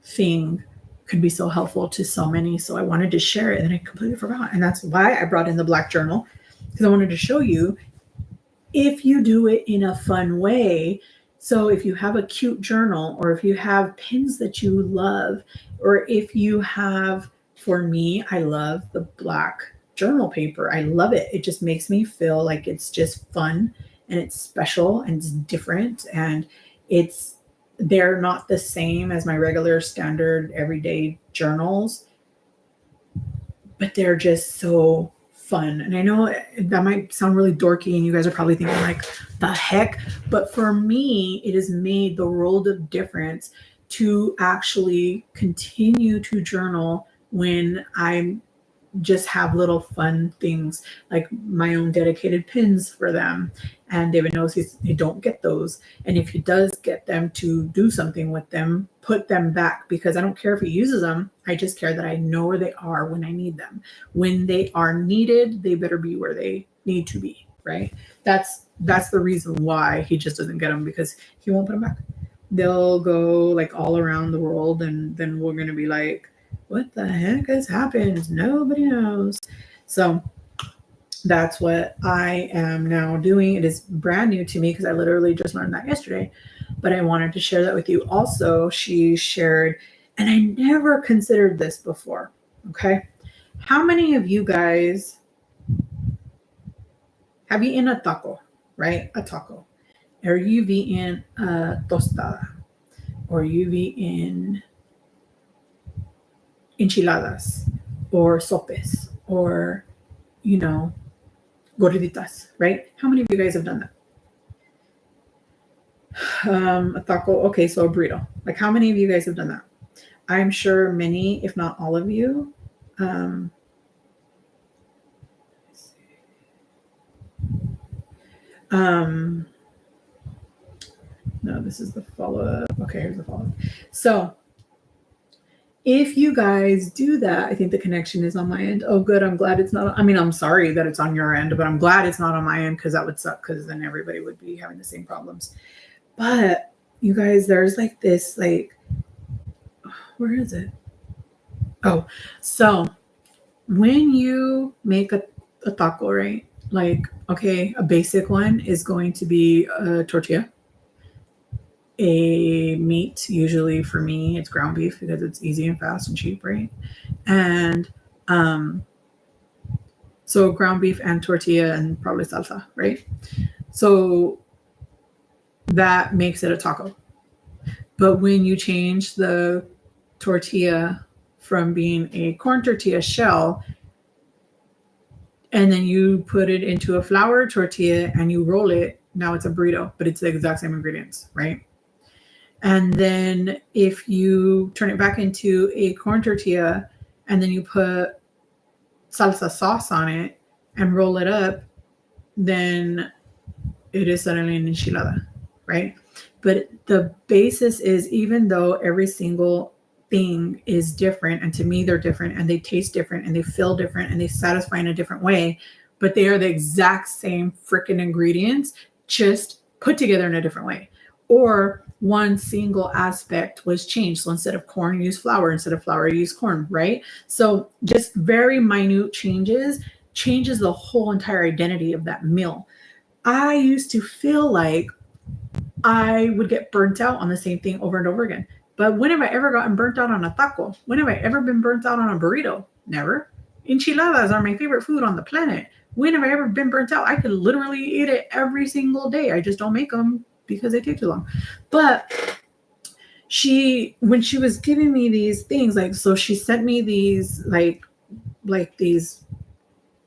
thing could be so helpful to so many. So I wanted to share it and I completely forgot. And that's why I brought in the black journal, because I wanted to show you if you do it in a fun way. So if you have a cute journal, or if you have pins that you love, or if you have, for me, I love the black journal paper. I love it. It just makes me feel like it's just fun and it's special and it's different, and they're not the same as my regular standard everyday journals, but they're just so fun. And I know that might sound really dorky and you guys are probably thinking like, the heck? But for me, it has made the world of difference to actually continue to journal when I'm just have little fun things, like my own dedicated pins for them. And David knows he don't get those. And if he does get them, to do something with them, put them back, because I don't care if he uses them. I just care that I know where they are when I need them. When they are needed, they better be where they need to be, right? That's the reason why he just doesn't get them, because he won't put them back. They'll go like all around the world, and then we're going to be like, what the heck has happened? Nobody knows. So that's what I am now doing. It is brand new to me because I literally just learned that yesterday, but I wanted to share that with you. Also, she shared, and I never considered this before. Okay. How many of you guys have eaten a taco, right? A taco. Or you've eaten a tostada, or you've eaten enchiladas or sopes or, gorditas, right? How many of you guys have done that? A taco. Okay, so a burrito. Like, how many of you guys have done that? I'm sure many, if not all of you. No, this is the follow-up. Okay, here's the follow-up. So if you guys do that, I think the connection is on my end. Oh, good. I'm glad it's not. I mean, I'm sorry that it's on your end, but I'm glad it's not on my end, because that would suck, because then everybody would be having the same problems. But you guys, there's like this, like, where is it? Oh, so when you make a taco, right? Like, okay, a basic one is going to be a tortilla. A meat, usually for me, it's ground beef, because it's easy and fast and cheap, right? And so ground beef and tortilla and probably salsa, right? So that makes it a taco. But when you change the tortilla from being a corn tortilla shell, and then you put it into a flour tortilla and you roll it, now it's a burrito, but it's the exact same ingredients, right? And then if you turn it back into a corn tortilla and then you put salsa sauce on it and roll it up, then it is suddenly an enchilada, right? But the basis is, even though every single thing is different, and to me they're different, and they taste different, and they feel different, and they satisfy in a different way, but they are the exact same freaking ingredients, just put together in a different way. Or one single aspect was changed. So instead of corn, use flour. Instead of flour, use corn, right? So just very minute changes the whole entire identity of that meal. I used to feel like I would get burnt out on the same thing over and over again. But when have I ever gotten burnt out on a taco? When have I ever been burnt out on a burrito? Never. Enchiladas are my favorite food on the planet. When have I ever been burnt out? I could literally eat it every single day. I just don't make them because they take too long. But when she was giving me these things, like, so she sent me these like these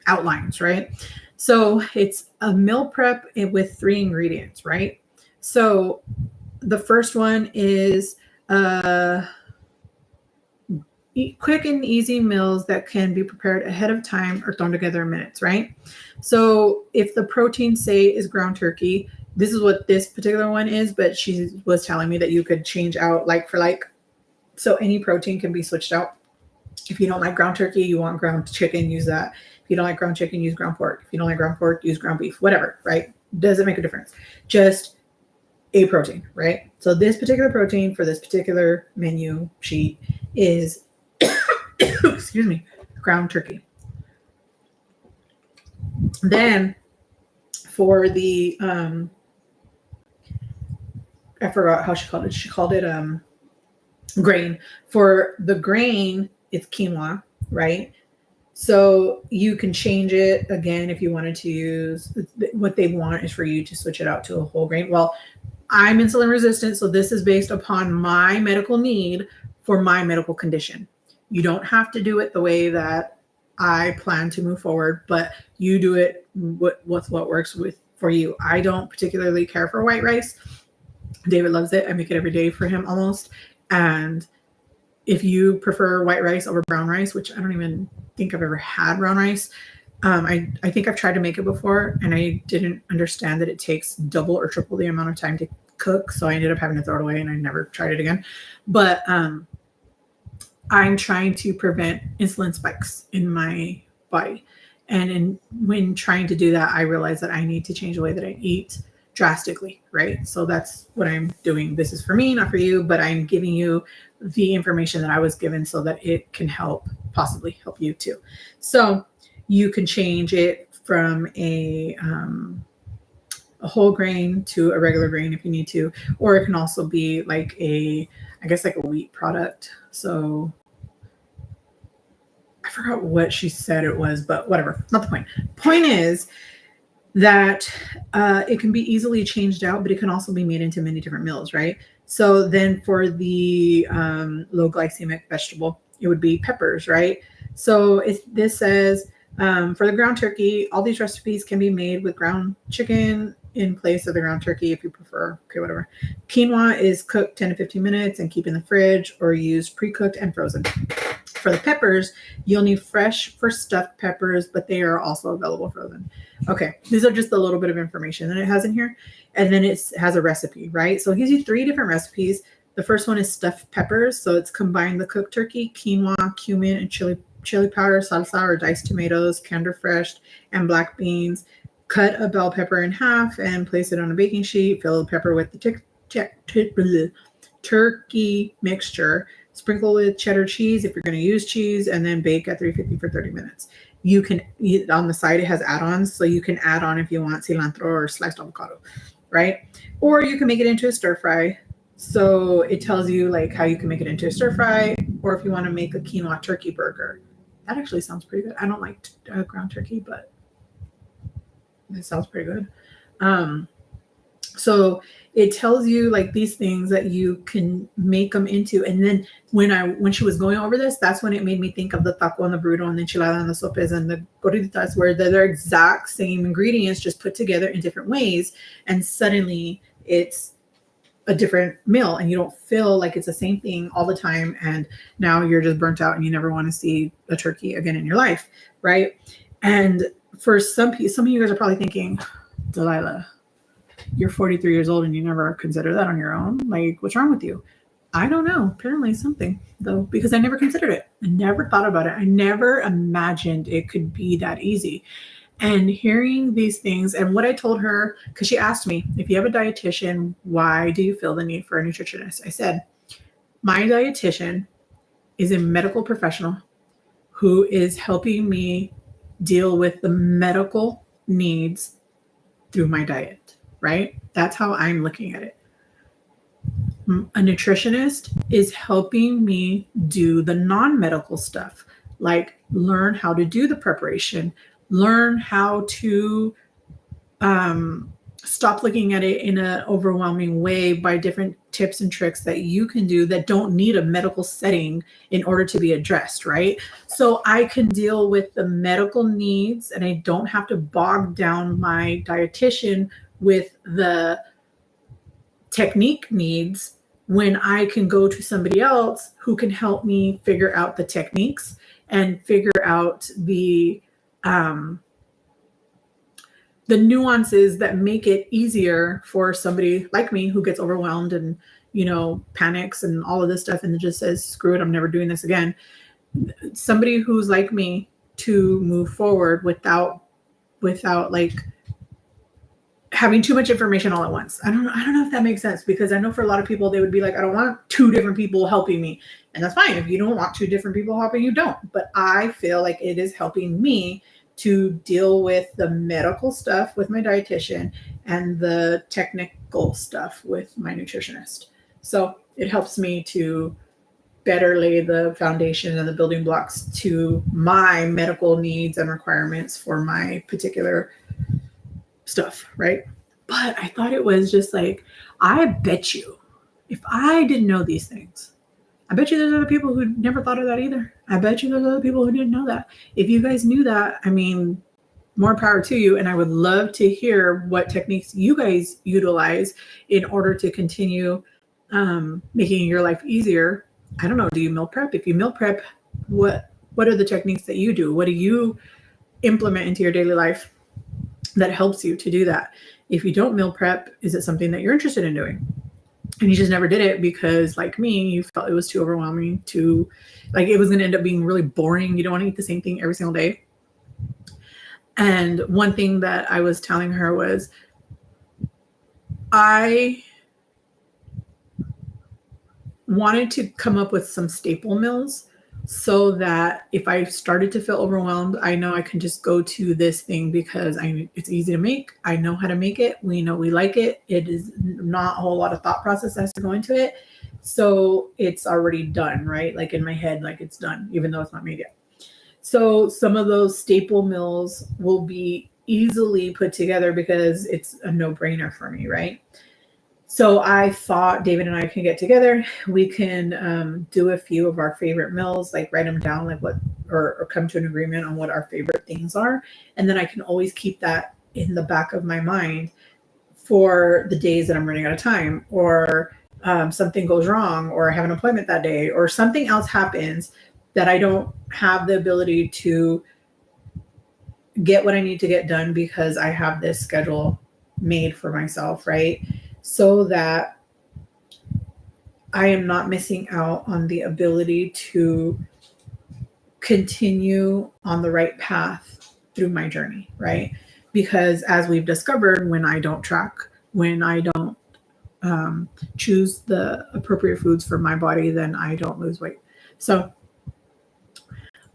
outlines, right? So it's a meal prep with 3 ingredients, right? So the first one is quick and easy meals that can be prepared ahead of time or thrown together in minutes, right? So if the protein, say, is ground turkey, this is what this particular one is, but she was telling me that you could change out like for like. So any protein can be switched out. If you don't like ground turkey, you want ground chicken, use that. If you don't like ground chicken, use ground pork. If you don't like ground pork, use ground beef, whatever, right? Doesn't make a difference. Just a protein, right? So this particular protein for this particular menu sheet is, excuse me, ground turkey. Then for the, I forgot how she called it. She called it grain. For the grain, it's quinoa, right? So you can change it again if you wanted to use what they want is for you to switch it out to a whole grain. Well, I'm insulin resistant, so this is based upon my medical need for my medical condition. You don't have to do it the way that I plan to move forward, but you do it with what works for you. I don't particularly care for white rice. David loves it. I make it every day for him almost. And if you prefer white rice over brown rice, which I don't even think I've ever had brown rice, I think I've tried to make it before and I didn't understand that it takes double or triple the amount of time to cook. So I ended up having to throw it away and I never tried it again. But I'm trying to prevent insulin spikes in my body. And when trying to do that, I realized that I need to change the way that I eat drastically, right? So that's what I'm doing. This is for me, not for you, but I'm giving you the information that I was given so that it can possibly help you too. So you can change it from a whole grain to a regular grain if you need to, or it can also be like I guess like a wheat product. So I forgot what she said it was, but whatever, not the point. Point is that it can be easily changed out, but it can also be made into many different meals, right? So then for the low glycemic vegetable, it would be peppers, right? So this says for the ground turkey, all these recipes can be made with ground chicken in place of the ground turkey if you prefer. Okay, whatever. Quinoa is cooked 10 to 15 minutes and keep in the fridge or used pre-cooked and frozen. For the peppers, you'll need fresh for stuffed peppers, but they are also available frozen. Okay, these are just a little bit of information that it has in here. And then it has a recipe, right? So it gives you 3 different recipes. The first one is stuffed peppers. So it's combined the cooked turkey, quinoa, cumin, and chili powder, salsa, or diced tomatoes, canned or fresh, and black beans. Cut a bell pepper in half and place it on a baking sheet. Fill the pepper with the turkey mixture. Sprinkle with cheddar cheese if you're going to use cheese, and then bake at 350 for 30 minutes. You can, on the side, it has add-ons, so you can add on if you want cilantro or sliced avocado, right? Or you can make it into a stir fry. So it tells you like how you can make it into a stir fry, or if you want to make a quinoa turkey burger. That actually sounds pretty good. I don't like ground turkey, but it sounds pretty good. So it tells you like these things that you can make them into. And then when she was going over this, that's when it made me think of the taco and the burrito and the enchilada and the sopes and the gorditas, where they're exact same ingredients just put together in different ways. And suddenly it's a different meal and you don't feel like it's the same thing all the time. And now you're just burnt out and you never want to see a turkey again in your life, right? And for some of you guys are probably thinking, Delilah, you're 43 years old and you never consider that on your own. Like, what's wrong with you? I don't know. Apparently something, though, because I never considered it. I never thought about it. I never imagined it could be that easy. And hearing these things and what I told her, because she asked me, if you have a dietitian, why do you feel the need for a nutritionist? I said, my dietitian is a medical professional who is helping me deal with the medical needs through my diet, right? That's how I'm looking at it. A nutritionist is helping me do the non-medical stuff, like learn how to do the preparation, learn how to stop looking at it in an overwhelming way by different tips and tricks that you can do that don't need a medical setting in order to be addressed, right? So I can deal with the medical needs and I don't have to bog down my dietitian with the technique needs when I can go to somebody else who can help me figure out the techniques and figure out the nuances that make it easier for somebody like me who gets overwhelmed and, panics and all of this stuff and just says, screw it, I'm never doing this again. Somebody who's like me to move forward without like having too much information all at once. I don't know if that makes sense, because I know for a lot of people, they would be like, I don't want 2 different people helping me. And that's fine. If you don't want 2 different people helping you, don't. But I feel like it is helping me to deal with the medical stuff with my dietitian and the technical stuff with my nutritionist. So it helps me to better lay the foundation and the building blocks to my medical needs and requirements for my particular stuff, right? But I thought it was just like, I bet you if I didn't know these things, I bet you there's other people who never thought of that either. I bet you there's other people who didn't know that. If you guys knew that, I mean, more power to you. And I would love to hear what techniques you guys utilize in order to continue making your life easier. I don't know. Do you meal prep? If you meal prep, what are the techniques that you do? What do you implement into your daily life that helps you to do that? If you don't meal prep, is it something that you're interested in doing? And you just never did it because, like me, you felt it was too overwhelming, like it was going to end up being really boring. You don't want to eat the same thing every single day. And one thing that I was telling her was, I wanted to come up with some staple meals so that if I started to feel overwhelmed, I know I can just go to this thing because it's easy to make. I know how to make it. We know we like it. It is not a whole lot of thought process has to go into it. So it's already done, right? Like in my head, like it's done, even though it's not made yet. So some of those staple meals will be easily put together because it's a no-brainer for me, right? So I thought David and I can get together. We can do a few of our favorite meals, like write them down, like what, or come to an agreement on what our favorite things are. And then I can always keep that in the back of my mind for the days that I'm running out of time, or something goes wrong, or I have an appointment that day, or something else happens that I don't have the ability to get what I need to get done because I have this schedule made for myself, right? So that I am not missing out on the ability to continue on the right path through my journey, right? Because as we've discovered, when I don't track, when I don't choose the appropriate foods for my body, then I don't lose weight. So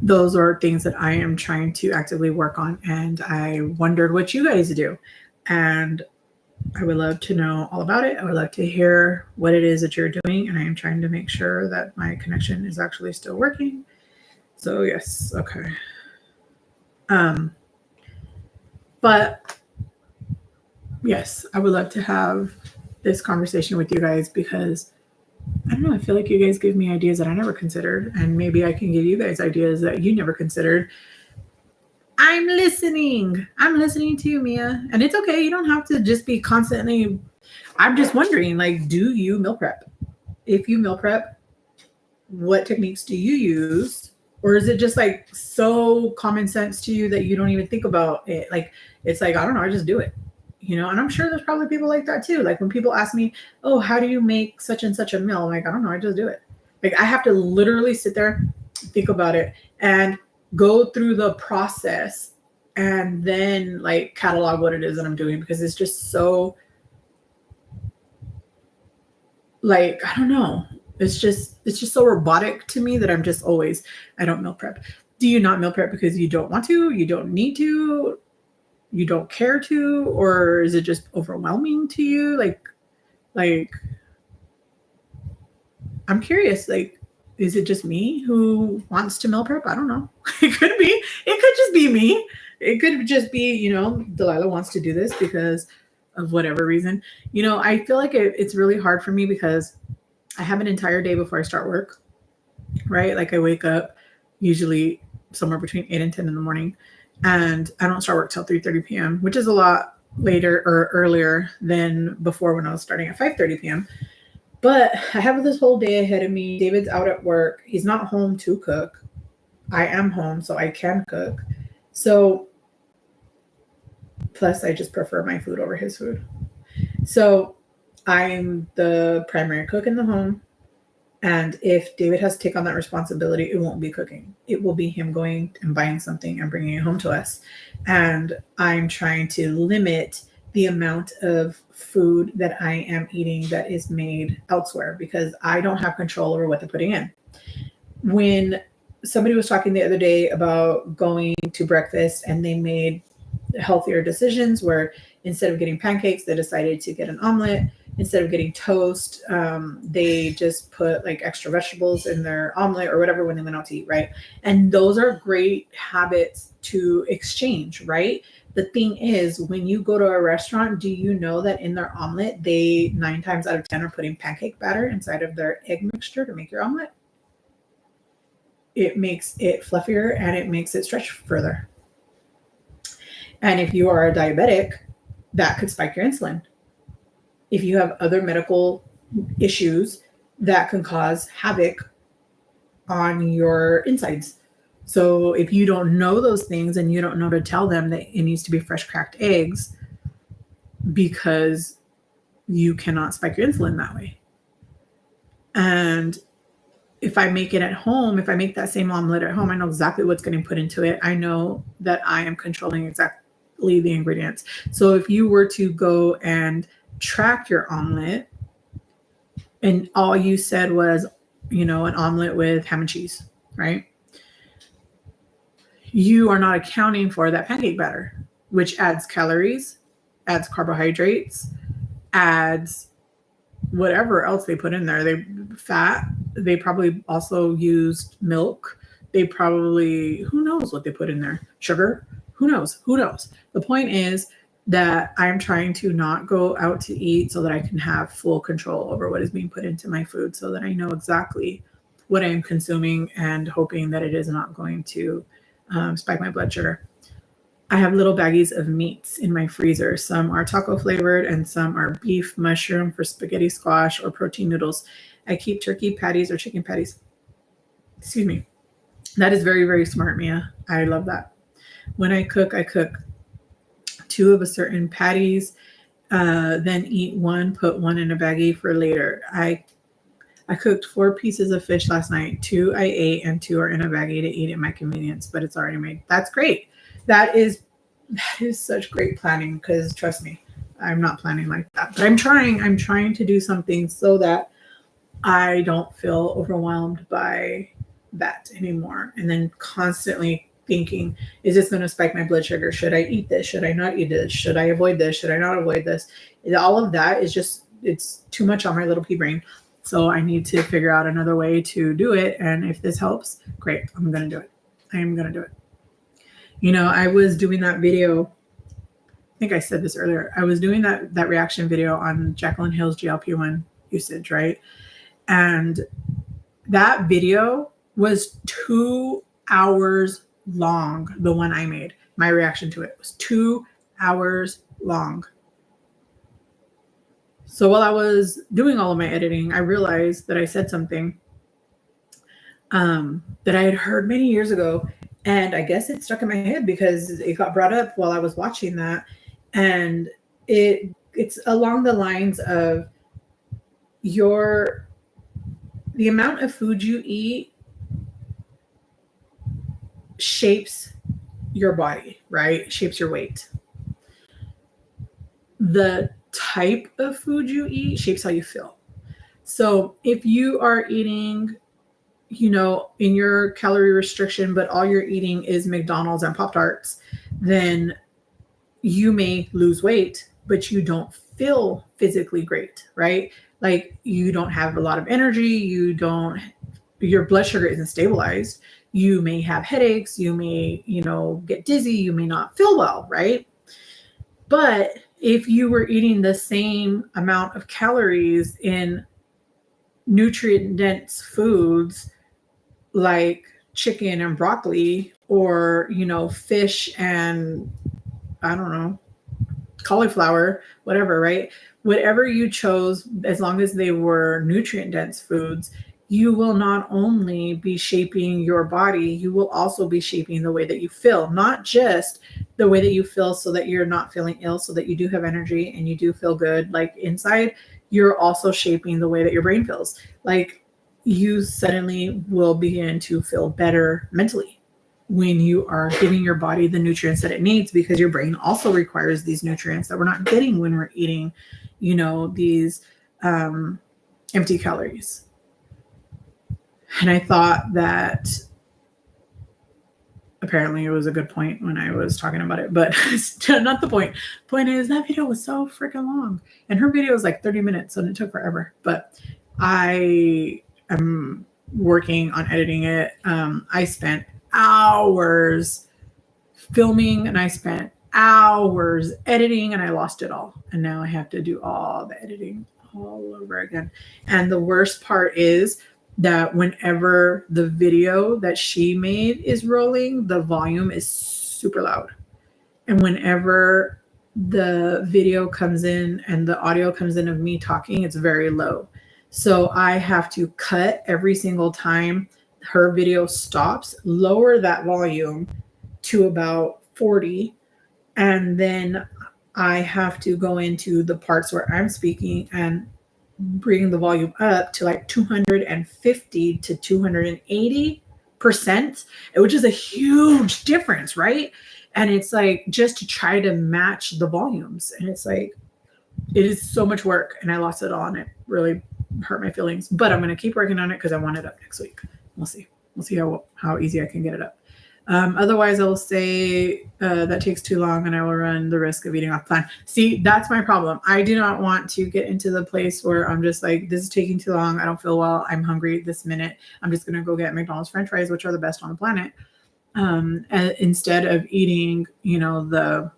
those are things that I am trying to actively work on. And I wondered what you guys do. And I would love to know all about it. I would love to hear what it is that you're doing. And I am trying to make sure that my connection is actually still working. So yes, okay. But yes, I would love to have this conversation with you guys because I don't know, I feel like you guys give me ideas that I never considered, and maybe I can give you guys ideas that you never considered. I'm listening to you, Mia, and it's okay. You don't have to just be constantly. I'm just wondering, like, do you meal prep? If you meal prep, what techniques do you use? Or is it just like so common sense to you that you don't even think about it? Like, it's like, I don't know, I just do it. You know, and I'm sure there's probably people like that too. Like when people ask me, oh, how do you make such and such a meal? I'm like, I don't know, I just do it. Like I have to literally sit there, think about it, and go through the process and then like catalog what it is that I'm doing, because it's just so like, I don't know. It's just so robotic to me that I'm just always, I don't meal prep. Do you not meal prep because you don't want to, you don't need to, you don't care to, or is it just overwhelming to you? Like I'm curious, like, is it just me who wants to meal prep? I don't know. It could be. It could just be me. It could just be, you know, Delilah wants to do this because of whatever reason. You know, I feel like it's really hard for me because I have an entire day before I start work, right? Like I wake up usually somewhere between 8 and 10 in the morning, and I don't start work till 3:30 p.m., which is a lot later or earlier than before when I was starting at 5:30 p.m. But I have this whole day ahead of me. David's out at work. He's not home to cook. I am home, so I can cook. So, plus I just prefer my food over his food. So I'm the primary cook in the home. And if David has to take on that responsibility, it won't be cooking. It will be him going and buying something and bringing it home to us. And I'm trying to limit the amount of food that I am eating that is made elsewhere because I don't have control over what they're putting in. When somebody was talking the other day about going to breakfast and they made healthier decisions where instead of getting pancakes, they decided to get an omelet instead of getting toast, they just put like extra vegetables in their omelet or whatever when they went out to eat, right? And those are great habits to exchange, right? The thing is, when you go to a restaurant, do you know that in their omelet, they 9 times out of 10 are putting pancake batter inside of their egg mixture to make your omelet? It makes it fluffier and it makes it stretch further. And if you are a diabetic, that could spike your insulin. If you have other medical issues, that can cause havoc on your insides. So if you don't know those things and you don't know to tell them that it needs to be fresh cracked eggs because you cannot spike your insulin that way. And if I make it at home, if I make that same omelet at home, I know exactly what's getting put into it. I know that I am controlling exactly the ingredients. So if you were to go and track your omelet and all you said was, an omelet with ham and cheese, right? You are not accounting for that pancake batter, which adds calories, adds carbohydrates, adds whatever else they put in there. They probably also used milk. They probably, who knows what they put in there? Sugar? Who knows? The point is that I'm trying to not go out to eat so that I can have full control over what is being put into my food so that I know exactly what I am consuming and hoping that it is not going to spike my blood sugar. I have little baggies of meats in my freezer. Some are taco flavored and some are beef, mushroom for spaghetti squash or protein noodles. I keep turkey patties or chicken patties. Excuse me. That is very, very smart, Mia. I love that. When I cook 2 of a certain patties, then eat one, put one in a baggie for later. I cooked 4 pieces of fish last night. 2 I ate and 2 are in a baggie to eat at my convenience, but it's already made. That's great. That is such great planning because trust me, I'm not planning like that. But I'm trying to do something so that I don't feel overwhelmed by that anymore. And then constantly thinking, is this going to spike my blood sugar? Should I eat this? Should I not eat this? Should I avoid this? Should I not avoid this? All of that is just, it's too much on my little pea brain. So I need to figure out another way to do it. And if this helps, great. I'm going to do it. I am going to do it. I was doing that video. I think I said this earlier. I was doing that reaction video on Jacqueline Hill's GLP-1 usage, right? And that video was 2 hours long. The one I made, my reaction to it was 2 hours long. So while I was doing all of my editing, I realized that I said something that I had heard many years ago. And I guess it stuck in my head because it got brought up while I was watching that. And it's along the lines of the amount of food you eat shapes your body, right? Shapes your weight. The type of food you eat shapes how you feel. So if you are eating, in your calorie restriction, but all you're eating is McDonald's and Pop-Tarts, then you may lose weight, but you don't feel physically great, right? Like you don't have a lot of energy. Your blood sugar isn't stabilized. You may have headaches. You may, get dizzy. You may not feel well, right? But if you were eating the same amount of calories in nutrient-dense foods like chicken and broccoli or, fish and, I don't know, cauliflower, whatever, right? Whatever you chose, as long as they were nutrient-dense foods, you will not only be shaping your body, you will also be shaping the way that you feel, not just the way that you feel so that you're not feeling ill, so that you do have energy and you do feel good, like inside, you're also shaping the way that your brain feels. Like you suddenly will begin to feel better mentally when you are giving your body the nutrients that it needs, because your brain also requires these nutrients that we're not getting when we're eating, these empty calories. And I thought that apparently it was a good point when I was talking about it, but still not the point. Point is that video was so freaking long, and her video was like 30 minutes and it took forever, but I am working on editing it. I spent hours filming and I spent hours editing and I lost it all. And now I have to do all the editing all over again. And the worst part is that whenever the video that she made is rolling, the volume is super loud. And whenever the video comes in and the audio comes in of me talking, it's very low. So I have to cut every single time her video stops, lower that volume to about 40, and then I have to go into the parts where I'm speaking and bring the volume up to like 250 to 280%, which is a huge difference, right? And it's like just to try to match the volumes. And it's like, it is so much work and I lost it all and it really hurt my feelings. But I'm going to keep working on it because I want it up next week. We'll see. We'll see how easy I can get it up. Otherwise, I will say that takes too long and I will run the risk of eating off plan. See, that's my problem. I do not want to get into the place where I'm just like, this is taking too long. I don't feel well. I'm hungry this minute. I'm just going to go get McDonald's French fries, which are the best on the planet. Instead of eating, the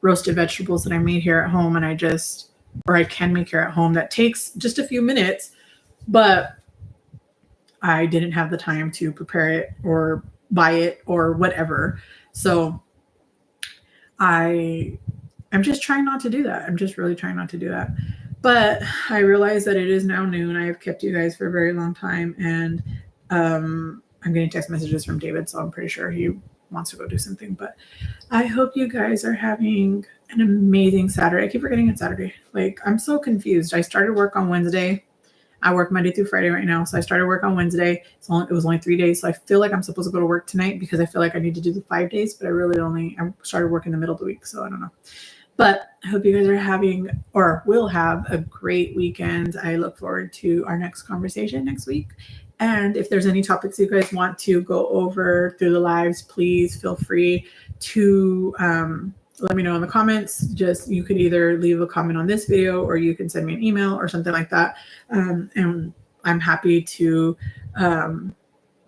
roasted vegetables that I made here at home and I can make here at home. That takes just a few minutes, but I didn't have the time to prepare it or buy it or whatever. So I'm just trying not to do that. I'm just really trying not to do that. But I realize that it is now noon. I have kept you guys for a very long time. And I'm getting text messages from David, so I'm pretty sure he wants to go do something. But I hope you guys are having an amazing Saturday. I keep forgetting it's Saturday. Like, I'm so confused. I started work on Wednesday. I work Monday through Friday right now. So I started work on Wednesday. It was only 3 days. So I feel like I'm supposed to go to work tonight because I feel like I need to do the 5 days, but I started work in the middle of the week. So I don't know. But I hope you guys are having or will have a great weekend. I look forward to our next conversation next week. And if there's any topics you guys want to go over through the lives, please feel free to let me know in the comments. You could either leave a comment on this video or you can send me an email or something like that. And I'm happy to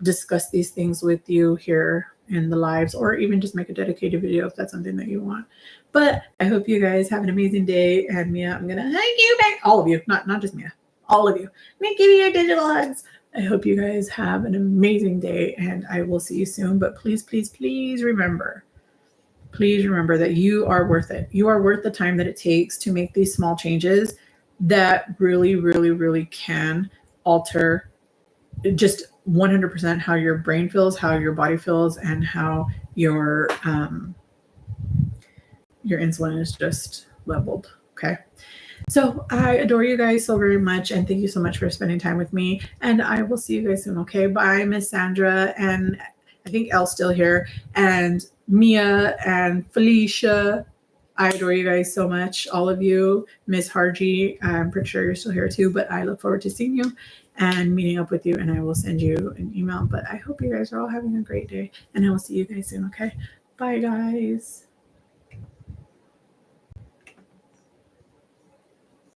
discuss these things with you here in the lives, or even just make a dedicated video if that's something that you want. But I hope you guys have an amazing day. And Mia, I'm going to hug you back. All of you, not just Mia, all of you. I'm going to give you your digital hugs. I hope you guys have an amazing day and I will see you soon. But please, please, please remember that you are worth it. You are worth the time that it takes to make these small changes that really, really, really can alter just 100% how your brain feels, how your body feels, and how your insulin is just leveled. Okay. So I adore you guys so very much. And thank you so much for spending time with me. And I will see you guys soon. Okay. Bye, Miss Sandra. And I think Elle's still here. And Mia and Felicia. I adore you guys so much. All of you. Miss Harji, I'm pretty sure you're still here too, but I look forward to seeing you and meeting up with you. And I will send you an email. But I hope you guys are all having a great day. And I will see you guys soon. Okay. Bye, guys.